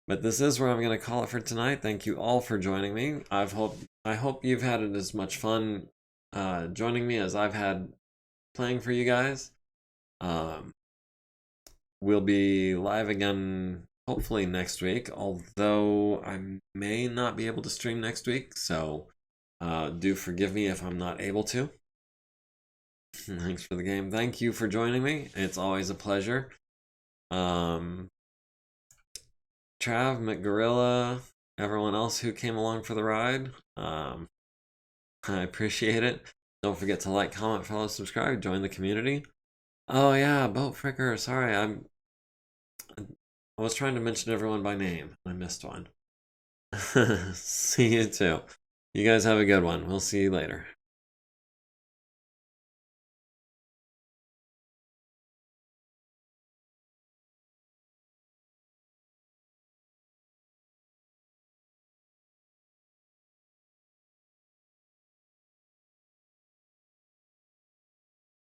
But this is where I'm going to call it for tonight. Thank you all for joining me. I hope you've had it as much fun joining me as I've had playing for you guys. Um, we'll be live again hopefully next week, although I may not be able to stream next week, so do forgive me if I'm not able to. Thanks for the game. Thank you for joining me. It's always a pleasure. Um, Trav, McGorilla, everyone else who came along for the ride. I appreciate it. Don't forget to like, comment, follow, subscribe, join the community. Oh yeah, Boat Fricker. Sorry, I was trying to mention everyone by name. I missed one. See you too. You guys have a good one. We'll see you later.